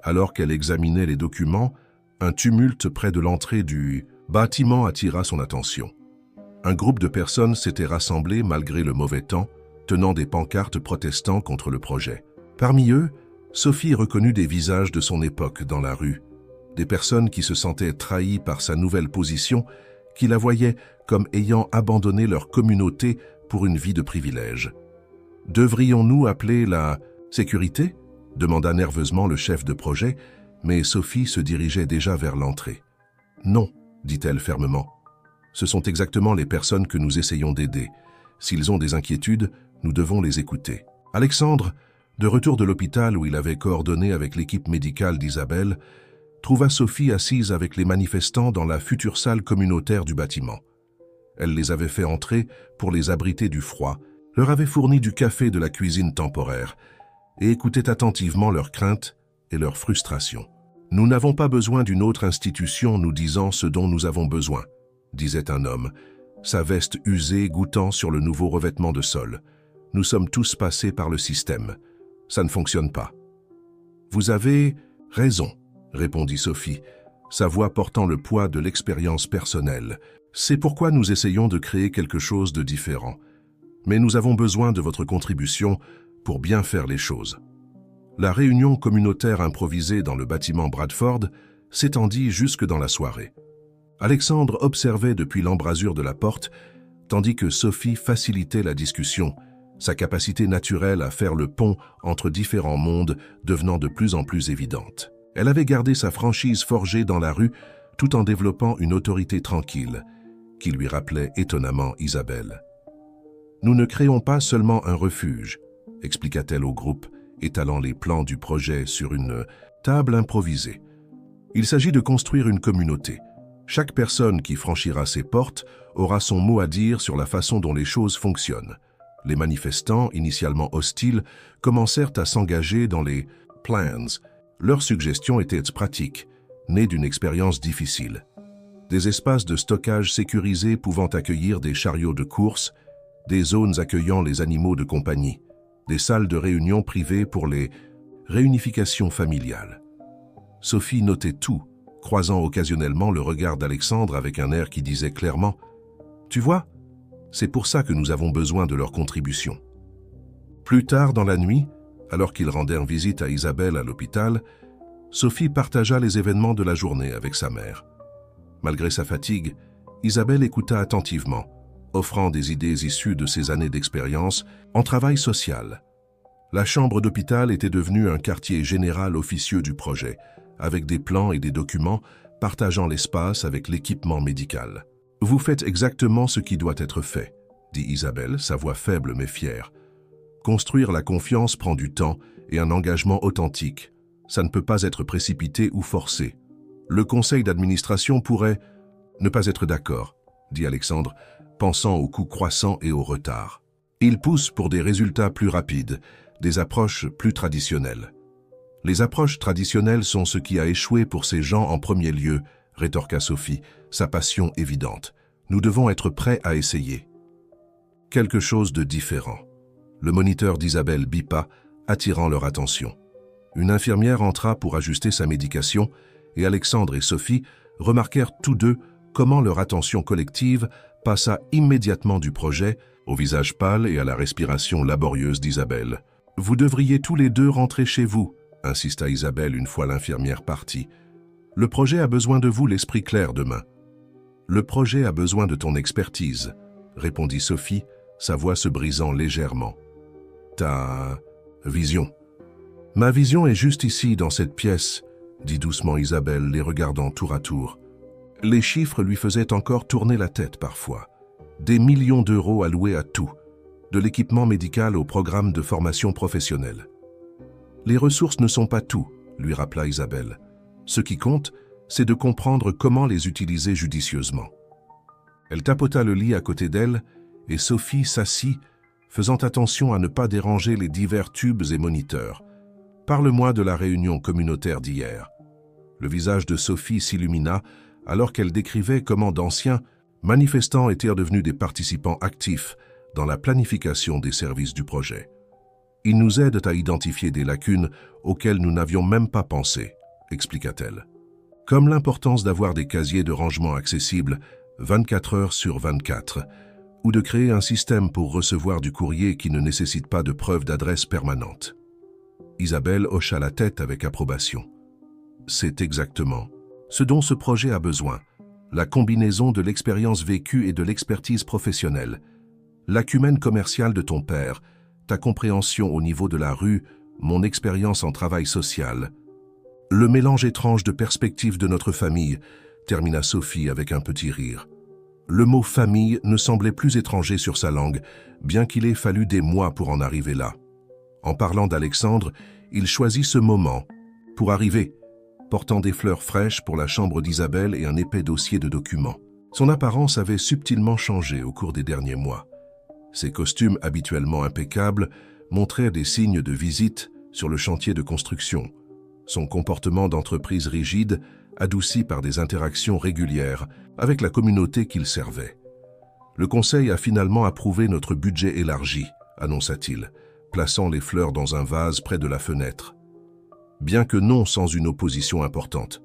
Alors qu'elle examinait les documents, un tumulte près de l'entrée du bâtiment attira son attention. Un groupe de personnes s'était rassemblé malgré le mauvais temps, tenant des pancartes protestant contre le projet. Parmi eux, Sophie reconnut des visages de son époque dans la rue, des personnes qui se sentaient trahies par sa nouvelle position, qui la voyaient comme ayant abandonné leur communauté pour une vie de privilège. « Devrions-nous appeler la sécurité ?» demanda nerveusement le chef de projet, mais Sophie se dirigeait déjà vers l'entrée. « Non », dit-elle fermement. « Ce sont exactement les personnes que nous essayons d'aider. S'ils ont des inquiétudes, nous devons les écouter. » Alexandre, de retour de l'hôpital où il avait coordonné avec l'équipe médicale d'Isabelle, trouva Sophie assise avec les manifestants dans la future salle communautaire du bâtiment. Elle les avait fait entrer pour les abriter du froid, leur avait fourni du café de la cuisine temporaire et écoutait attentivement leurs craintes et leurs frustrations. « Nous n'avons pas besoin d'une autre institution nous disant ce dont nous avons besoin », disait un homme, sa veste usée goûtant sur le nouveau revêtement de sol. « Nous sommes tous passés par le système. Ça ne fonctionne pas. »« Vous avez raison », répondit Sophie, sa voix portant le poids de l'expérience personnelle. « C'est pourquoi nous essayons de créer quelque chose de différent. Mais nous avons besoin de votre contribution pour bien faire les choses. » La réunion communautaire improvisée dans le bâtiment Bradford s'étendit jusque dans la soirée. Alexandre observait depuis l'embrasure de la porte, tandis que Sophie facilitait la discussion, sa capacité naturelle à faire le pont entre différents mondes devenant de plus en plus évidente. Elle avait gardé sa franchise forgée dans la rue tout en développant une autorité tranquille, qui lui rappelait étonnamment Isabelle. « Nous ne créons pas seulement un refuge », expliqua-t-elle au groupe, étalant les plans du projet sur une table improvisée. « Il s'agit de construire une communauté. Chaque personne qui franchira ses portes aura son mot à dire sur la façon dont les choses fonctionnent. » Les manifestants, initialement hostiles, commencèrent à s'engager dans les « plans ». Leurs suggestions étaient pratiques, nées d'une expérience difficile. Des espaces de stockage sécurisés pouvant accueillir des chariots de course, des zones accueillant les animaux de compagnie, des salles de réunion privées pour les réunifications familiales. Sophie notait tout, croisant occasionnellement le regard d'Alexandre avec un air qui disait clairement « Tu vois, c'est pour ça que nous avons besoin de leur contribution. » Plus tard dans la nuit, alors qu'ils rendèrent visite à Isabelle à l'hôpital, Sophie partagea les événements de la journée avec sa mère. Malgré sa fatigue, Isabelle écouta attentivement, offrant des idées issues de ses années d'expérience en travail social. La chambre d'hôpital était devenue un quartier général officieux du projet, avec des plans et des documents partageant l'espace avec l'équipement médical. « Vous faites exactement ce qui doit être fait », dit Isabelle, sa voix faible mais fière. « Construire la confiance prend du temps et un engagement authentique. Ça ne peut pas être précipité ou forcé. Le conseil d'administration pourrait ne pas être d'accord, » dit Alexandre, pensant aux coûts croissants et au retard. « Il pousse pour des résultats plus rapides, des approches plus traditionnelles. » « Les approches traditionnelles sont ce qui a échoué pour ces gens en premier lieu, » rétorqua Sophie, sa passion évidente. « Nous devons être prêts à essayer. » Quelque chose de différent. Le moniteur d'Isabelle bipa, attirant leur attention. Une infirmière entra pour ajuster sa médication et Alexandre et Sophie remarquèrent tous deux comment leur attention collective passa immédiatement du projet au visage pâle et à la respiration laborieuse d'Isabelle. « Vous devriez tous les deux rentrer chez vous, » insista Isabelle une fois l'infirmière partie. « Le projet a besoin de vous, l'esprit clair demain. »« Le projet a besoin de ton expertise, » répondit Sophie, sa voix se brisant légèrement. « Ta vision. »« Ma vision est juste ici, dans cette pièce, » dit doucement Isabelle, les regardant tour à tour. Les chiffres lui faisaient encore tourner la tête parfois. Des millions d'euros alloués à tout, de l'équipement médical au programme de formation professionnelle. Les ressources ne sont pas tout, lui rappela Isabelle. Ce qui compte, c'est de comprendre comment les utiliser judicieusement. Elle tapota le lit à côté d'elle et Sophie s'assit, faisant attention à ne pas déranger les divers tubes et moniteurs. « Parle-moi de la réunion communautaire d'hier. » Le visage de Sophie s'illumina alors qu'elle décrivait comment d'anciens manifestants étaient devenus des participants actifs dans la planification des services du projet. Ils nous aident à identifier des lacunes auxquelles nous n'avions même pas pensé, expliqua-t-elle. Comme l'importance d'avoir des casiers de rangement accessibles 24 heures sur 24, ou de créer un système pour recevoir du courrier qui ne nécessite pas de preuve d'adresse permanente. Isabelle hocha la tête avec approbation. C'est exactement ce dont ce projet a besoin, la combinaison de l'expérience vécue et de l'expertise professionnelle, l'acumène commercial de ton père, ta compréhension au niveau de la rue, mon expérience en travail social. Le mélange étrange de perspectives de notre famille, termina Sophie avec un petit rire. Le mot « famille » ne semblait plus étranger sur sa langue, bien qu'il ait fallu des mois pour en arriver là. En parlant d'Alexandre, il choisit ce moment pour arriver, portant des fleurs fraîches pour la chambre d'Isabelle et un épais dossier de documents. Son apparence avait subtilement changé au cours des derniers mois. Ses costumes habituellement impeccables montraient des signes de visite sur le chantier de construction. Son comportement d'entreprise rigide, adouci par des interactions régulières avec la communauté qu'il servait. Le conseil a finalement approuvé notre budget élargi, annonça-t-il, plaçant les fleurs dans un vase près de la fenêtre. Bien que non sans une opposition importante.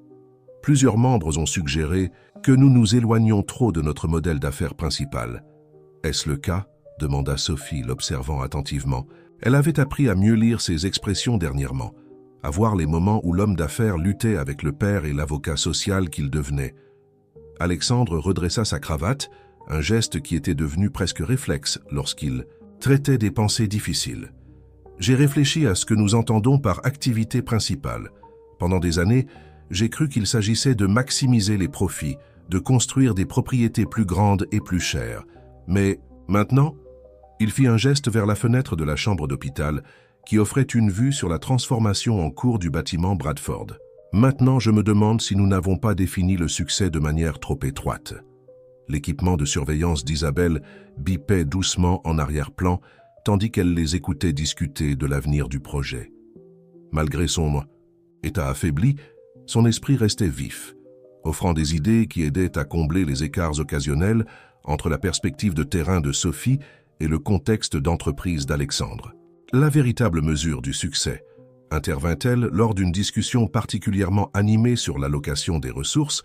Plusieurs membres ont suggéré que nous nous éloignions trop de notre modèle d'affaires principal. Est-ce le cas ? Demanda Sophie, l'observant attentivement. Elle avait appris à mieux lire ses expressions dernièrement, à voir les moments où l'homme d'affaires luttait avec le père et l'avocat social qu'il devenait. Alexandre redressa sa cravate, un geste qui était devenu presque réflexe lorsqu'il traitait des pensées difficiles. J'ai réfléchi à ce que nous entendons par activité principale. Pendant des années, j'ai cru qu'il s'agissait de maximiser les profits, de construire des propriétés plus grandes et plus chères. Mais maintenant, il fit un geste vers la fenêtre de la chambre d'hôpital qui offrait une vue sur la transformation en cours du bâtiment Bradford. Maintenant, je me demande si nous n'avons pas défini le succès de manière trop étroite. L'équipement de surveillance d'Isabelle bipait doucement en arrière-plan, tandis qu'elle les écoutait discuter de l'avenir du projet. Malgré son état affaibli, son esprit restait vif, offrant des idées qui aidaient à combler les écarts occasionnels entre la perspective de terrain de Sophie et le contexte d'entreprise d'Alexandre. La véritable mesure du succès intervint-elle lors d'une discussion particulièrement animée sur l'allocation des ressources,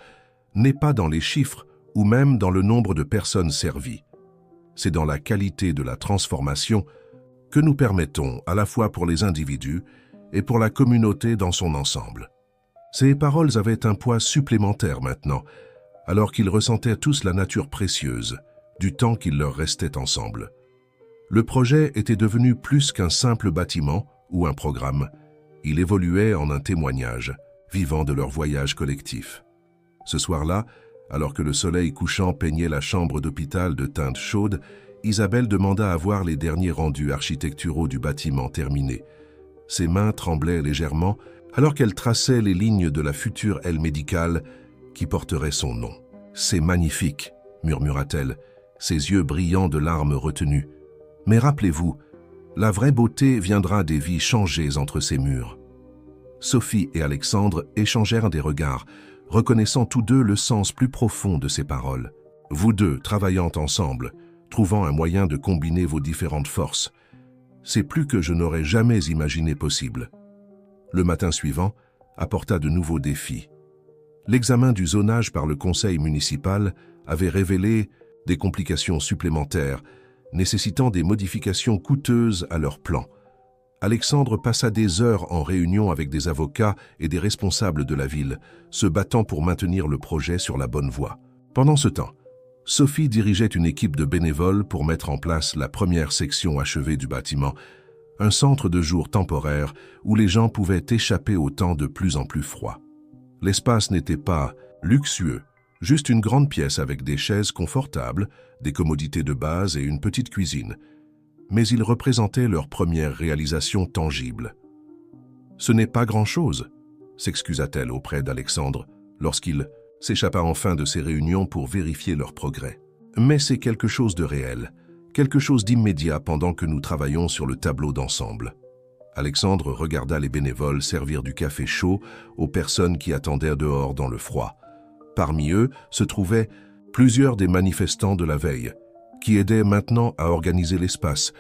n'est pas dans les chiffres ou même dans le nombre de personnes servies. C'est dans la qualité de la transformation que nous permettons à la fois pour les individus et pour la communauté dans son ensemble. Ces paroles avaient un poids supplémentaire maintenant, alors qu'ils ressentaient tous la nature précieuse du temps qu'il leur restait ensemble. Le projet était devenu plus qu'un simple bâtiment ou un programme. Il évoluait en un témoignage, vivant de leur voyage collectif. Ce soir-là, alors que le soleil couchant peignait la chambre d'hôpital de teinte chaude, Isabelle demanda à voir les derniers rendus architecturaux du bâtiment terminé. Ses mains tremblaient légèrement alors qu'elle traçait les lignes de la future aile médicale qui porterait son nom. « C'est magnifique », murmura-t-elle, ses yeux brillants de larmes retenues. « Mais rappelez-vous, la vraie beauté viendra des vies changées entre ces murs. » Sophie et Alexandre échangèrent des regards, reconnaissant tous deux le sens plus profond de ces paroles. Vous deux, travaillant ensemble, trouvant un moyen de combiner vos différentes forces, c'est plus que je n'aurais jamais imaginé possible. Le matin suivant apporta de nouveaux défis. L'examen du zonage par le conseil municipal avait révélé des complications supplémentaires, nécessitant des modifications coûteuses à leur plan. Alexandre passa des heures en réunion avec des avocats et des responsables de la ville, se battant pour maintenir le projet sur la bonne voie. Pendant ce temps, Sophie dirigeait une équipe de bénévoles pour mettre en place la première section achevée du bâtiment, un centre de jour temporaire où les gens pouvaient échapper au temps de plus en plus froid. L'espace n'était pas luxueux, juste une grande pièce avec des chaises confortables, des commodités de base et une petite cuisine. Mais il représentait leur première réalisation tangible. « Ce n'est pas grand-chose », s'excusa-t-elle auprès d'Alexandre lorsqu'il s'échappa enfin de ses réunions pour vérifier leur progrès. « Mais c'est quelque chose de réel, quelque chose d'immédiat pendant que nous travaillons sur le tableau d'ensemble. » Alexandre regarda les bénévoles servir du café chaud aux personnes qui attendaient dehors dans le froid. Parmi eux se trouvaient plusieurs des manifestants de la veille, qui aidaient maintenant à organiser l'espace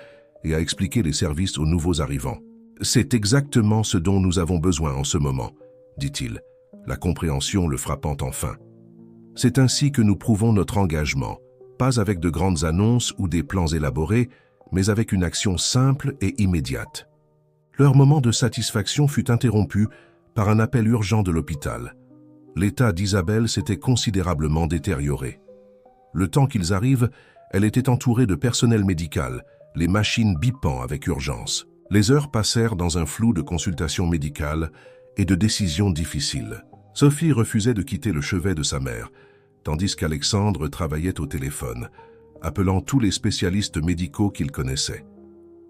et à expliquer les services aux nouveaux arrivants. « C'est exactement ce dont nous avons besoin en ce moment, » dit-il, la compréhension le frappant enfin. « C'est ainsi que nous prouvons notre engagement, pas avec de grandes annonces ou des plans élaborés, mais avec une action simple et immédiate. » Leur moment de satisfaction fut interrompu par un appel urgent de l'hôpital. L'état d'Isabelle s'était considérablement détérioré. Le temps qu'ils arrivent, elle était entourée de personnel médical, les machines bipant avec urgence. Les heures passèrent dans un flou de consultations médicales et de décisions difficiles. Sophie refusait de quitter le chevet de sa mère, tandis qu'Alexandre travaillait au téléphone, appelant tous les spécialistes médicaux qu'il connaissait.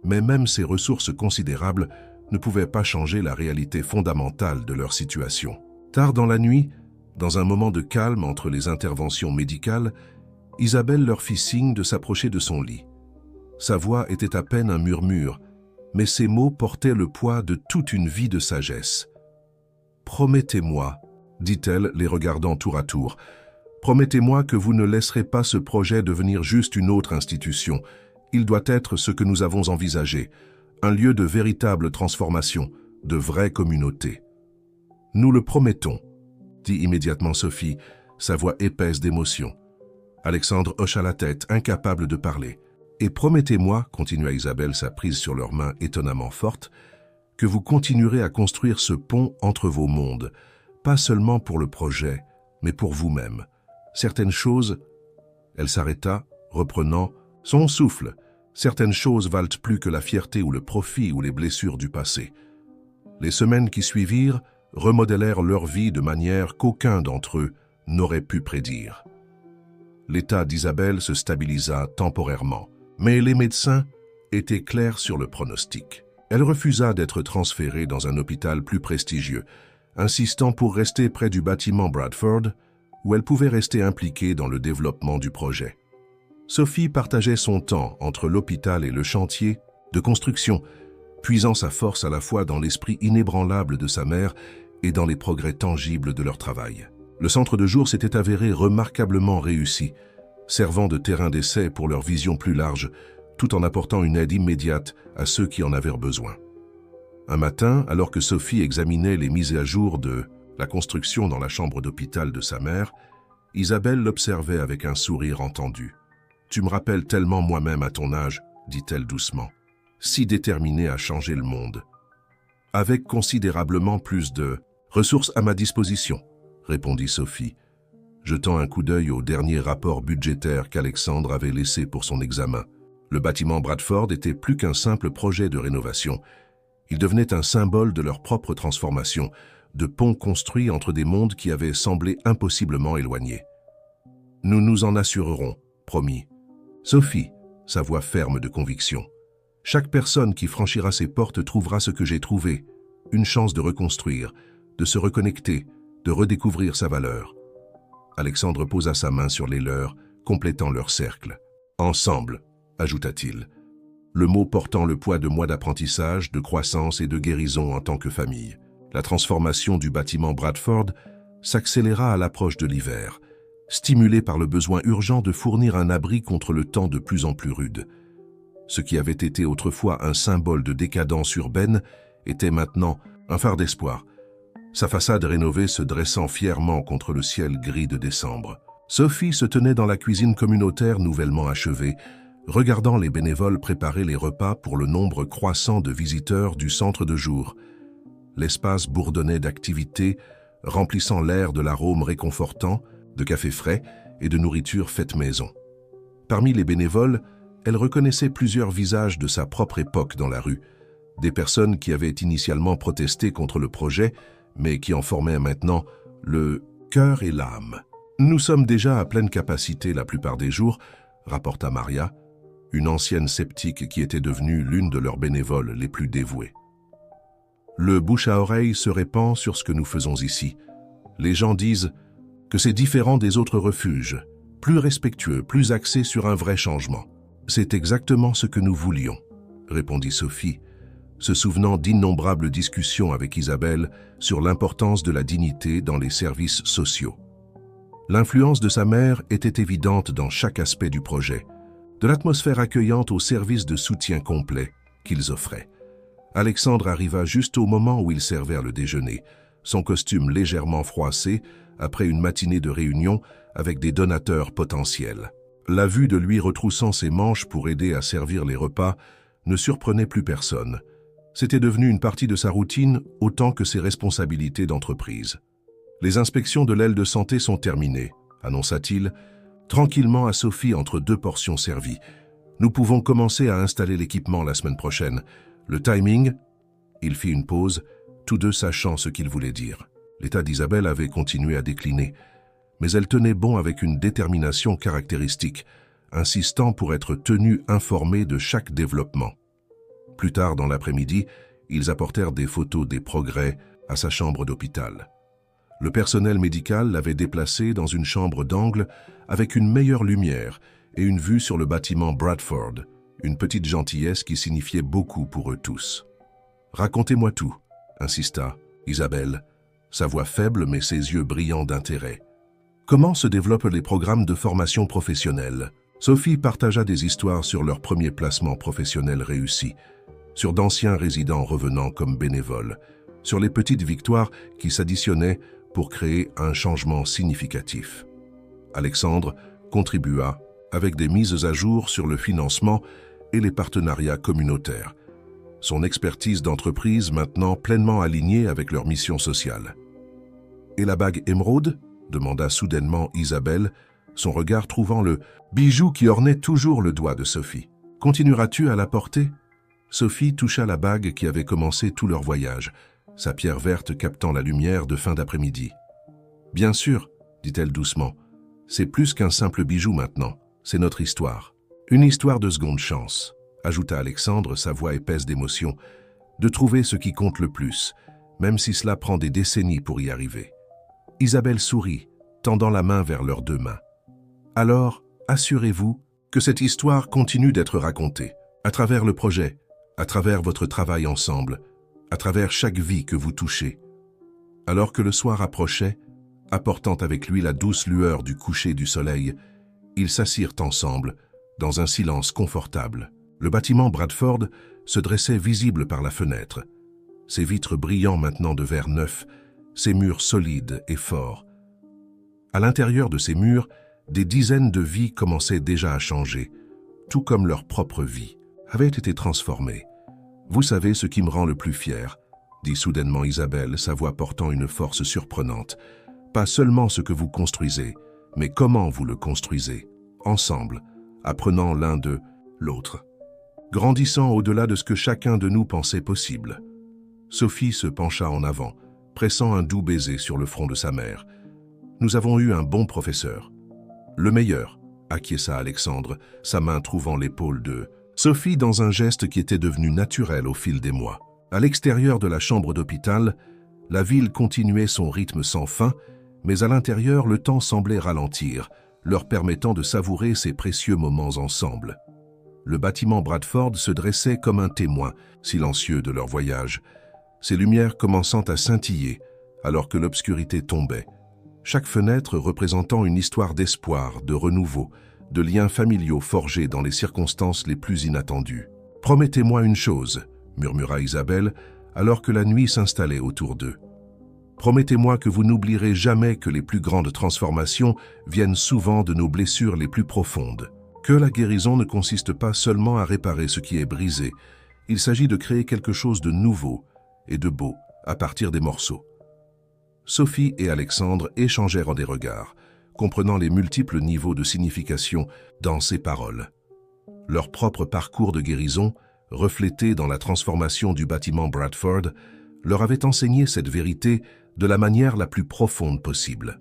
Mais même ces ressources considérables ne pouvaient pas changer la réalité fondamentale de leur situation. Tard dans la nuit, dans un moment de calme entre les interventions médicales, Isabelle leur fit signe de s'approcher de son lit. Sa voix était à peine un murmure, mais ses mots portaient le poids de toute une vie de sagesse. « Promettez-moi, dit-elle, les regardant tour à tour, promettez-moi que vous ne laisserez pas ce projet devenir juste une autre institution. Il doit être ce que nous avons envisagé, un lieu de véritable transformation, de vraie communauté. » « Nous le promettons, » dit immédiatement Sophie, sa voix épaisse d'émotion. Alexandre hocha la tête, incapable de parler. « Et promettez-moi, » continua Isabelle, sa prise sur leurs mains étonnamment forte, « que vous continuerez à construire ce pont entre vos mondes, pas seulement pour le projet, mais pour vous-même. Certaines choses... » Elle s'arrêta, reprenant son souffle. « Certaines choses valent plus que la fierté ou le profit ou les blessures du passé. » Les semaines qui suivirent remodélèrent leur vie de manière qu'aucun d'entre eux n'aurait pu prédire. L'état d'Isabelle se stabilisa temporairement, mais les médecins étaient clairs sur le pronostic. Elle refusa d'être transférée dans un hôpital plus prestigieux, insistant pour rester près du bâtiment Bradford, où elle pouvait rester impliquée dans le développement du projet. Sophie partageait son temps entre l'hôpital et le chantier de construction, puisant sa force à la fois dans l'esprit inébranlable de sa mère et dans les progrès tangibles de leur travail. Le centre de jour s'était avéré remarquablement réussi, servant de terrain d'essai pour leur vision plus large, tout en apportant une aide immédiate à ceux qui en avaient besoin. Un matin, alors que Sophie examinait les mises à jour de la construction dans la chambre d'hôpital de sa mère, Isabelle l'observait avec un sourire entendu. « Tu me rappelles tellement moi-même à ton âge, » dit-elle doucement, « si déterminée à changer le monde. Avec considérablement plus de ressources à ma disposition, » répondit Sophie, jetant un coup d'œil au dernier rapport budgétaire qu'Alexandre avait laissé pour son examen. Le bâtiment Bradford était plus qu'un simple projet de rénovation. Il devenait un symbole de leur propre transformation, de pont construit entre des mondes qui avaient semblé impossiblement éloignés. « Nous nous en assurerons, promis. » Sophie, sa voix ferme de conviction. « Chaque personne qui franchira ces portes trouvera ce que j'ai trouvé, une chance de reconstruire, de se reconnecter, de redécouvrir sa valeur. » Alexandre posa sa main sur les leurs, complétant leur cercle. « Ensemble », ajouta-t-il, le mot portant le poids de mois d'apprentissage, de croissance et de guérison en tant que famille. La transformation du bâtiment Bradford s'accéléra à l'approche de l'hiver, stimulé par le besoin urgent de fournir un abri contre le temps de plus en plus rude. Ce qui avait été autrefois un symbole de décadence urbaine était maintenant un phare d'espoir, sa façade rénovée se dressant fièrement contre le ciel gris de décembre. Sophie se tenait dans la cuisine communautaire nouvellement achevée, regardant les bénévoles préparer les repas pour le nombre croissant de visiteurs du centre de jour. L'espace bourdonnait d'activités, remplissant l'air de l'arôme réconfortant, de café frais et de nourriture faite maison. Parmi les bénévoles, elle reconnaissait plusieurs visages de sa propre époque dans la rue, des personnes qui avaient initialement protesté contre le projet, mais qui en formaient maintenant le cœur et l'âme. « Nous sommes déjà à pleine capacité la plupart des jours », rapporta Maria, une ancienne sceptique qui était devenue l'une de leurs bénévoles les plus dévouées. Le bouche à oreille se répand sur ce que nous faisons ici. Les gens disent que c'est différent des autres refuges, plus respectueux, plus axé sur un vrai changement. C'est exactement ce que nous voulions, répondit Sophie, se souvenant d'innombrables discussions avec Isabelle sur l'importance de la dignité dans les services sociaux. L'influence de sa mère était évidente dans chaque aspect du projet, de l'atmosphère accueillante au service de soutien complet qu'ils offraient. Alexandre arriva juste au moment où ils servèrent le déjeuner, son costume légèrement froissé après une matinée de réunion avec des donateurs potentiels. La vue de lui retroussant ses manches pour aider à servir les repas ne surprenait plus personne. C'était devenu une partie de sa routine autant que ses responsabilités d'entreprise. « Les inspections de l'aile de santé sont terminées », annonça-t-il, tranquillement à Sophie entre deux portions servies. « Nous pouvons commencer à installer l'équipement la semaine prochaine. Le timing ?» Il fit une pause, tous deux sachant ce qu'il voulait dire. L'état d'Isabelle avait continué à décliner, mais elle tenait bon avec une détermination caractéristique, insistant pour être tenue informée de chaque développement. Plus tard dans l'après-midi, ils apportèrent des photos des progrès à sa chambre d'hôpital. Le personnel médical l'avait déplacé dans une chambre d'angle avec une meilleure lumière et une vue sur le bâtiment Bradford, une petite gentillesse qui signifiait beaucoup pour eux tous. « Racontez-moi tout », insista Isabelle, sa voix faible mais ses yeux brillants d'intérêt. « Comment se développent les programmes de formation professionnelle ?» Sophie partagea des histoires sur leur premier placement professionnel réussi, sur d'anciens résidents revenant comme bénévoles, sur les petites victoires qui s'additionnaient pour créer un changement significatif. Alexandre contribua avec des mises à jour sur le financement et les partenariats communautaires, son expertise d'entreprise maintenant pleinement alignée avec leur mission sociale. « Et la bague émeraude ?» demanda soudainement Isabelle, son regard trouvant le bijou qui ornait toujours le doigt de Sophie. « Continueras-tu à la porter ?» Sophie toucha la bague qui avait commencé tout leur voyage, sa pierre verte captant la lumière de fin d'après-midi. « Bien sûr, dit-elle doucement, c'est plus qu'un simple bijou maintenant, c'est notre histoire. Une histoire de seconde chance, ajouta Alexandre, sa voix épaisse d'émotion, de trouver ce qui compte le plus, même si cela prend des décennies pour y arriver. Isabelle sourit, tendant la main vers leurs deux mains. Alors, assurez-vous que cette histoire continue d'être racontée, à travers le projet, à travers votre travail ensemble, à travers chaque vie que vous touchez. Alors que le soir approchait, apportant avec lui la douce lueur du coucher du soleil, ils s'assirent ensemble, dans un silence confortable. Le bâtiment Bradford se dressait visible par la fenêtre, ses vitres brillant maintenant de verre neuf, ses murs solides et forts. À l'intérieur de ces murs, des dizaines de vies commençaient déjà à changer, tout comme leur propre vie avait été transformée. « Vous savez ce qui me rend le plus fier », dit soudainement Isabelle, sa voix portant une force surprenante. « Pas seulement ce que vous construisez, mais comment vous le construisez, ensemble, apprenant l'un de l'autre, grandissant au-delà de ce que chacun de nous pensait possible. » Sophie se pencha en avant, pressant un doux baiser sur le front de sa mère. « Nous avons eu un bon professeur. »« Le meilleur », acquiesça Alexandre, sa main trouvant l'épaule de Sophie dans un geste qui était devenu naturel au fil des mois. À l'extérieur de la chambre d'hôpital, la ville continuait son rythme sans fin, mais à l'intérieur, le temps semblait ralentir, leur permettant de savourer ces précieux moments ensemble. Le bâtiment Bradford se dressait comme un témoin, silencieux de leur voyage, ses lumières commençant à scintiller alors que l'obscurité tombait, chaque fenêtre représentant une histoire d'espoir, de renouveau, de liens familiaux forgés dans les circonstances les plus inattendues. « Promettez-moi une chose », murmura Isabelle, alors que la nuit s'installait autour d'eux. « Promettez-moi que vous n'oublierez jamais que les plus grandes transformations viennent souvent de nos blessures les plus profondes. Que la guérison ne consiste pas seulement à réparer ce qui est brisé, il s'agit de créer quelque chose de nouveau et de beau à partir des morceaux. » Sophie et Alexandre échangèrent des regards, comprenant les multiples niveaux de signification dans ces paroles. Leur propre parcours de guérison, reflété dans la transformation du bâtiment Bradford, leur avait enseigné cette vérité de la manière la plus profonde possible.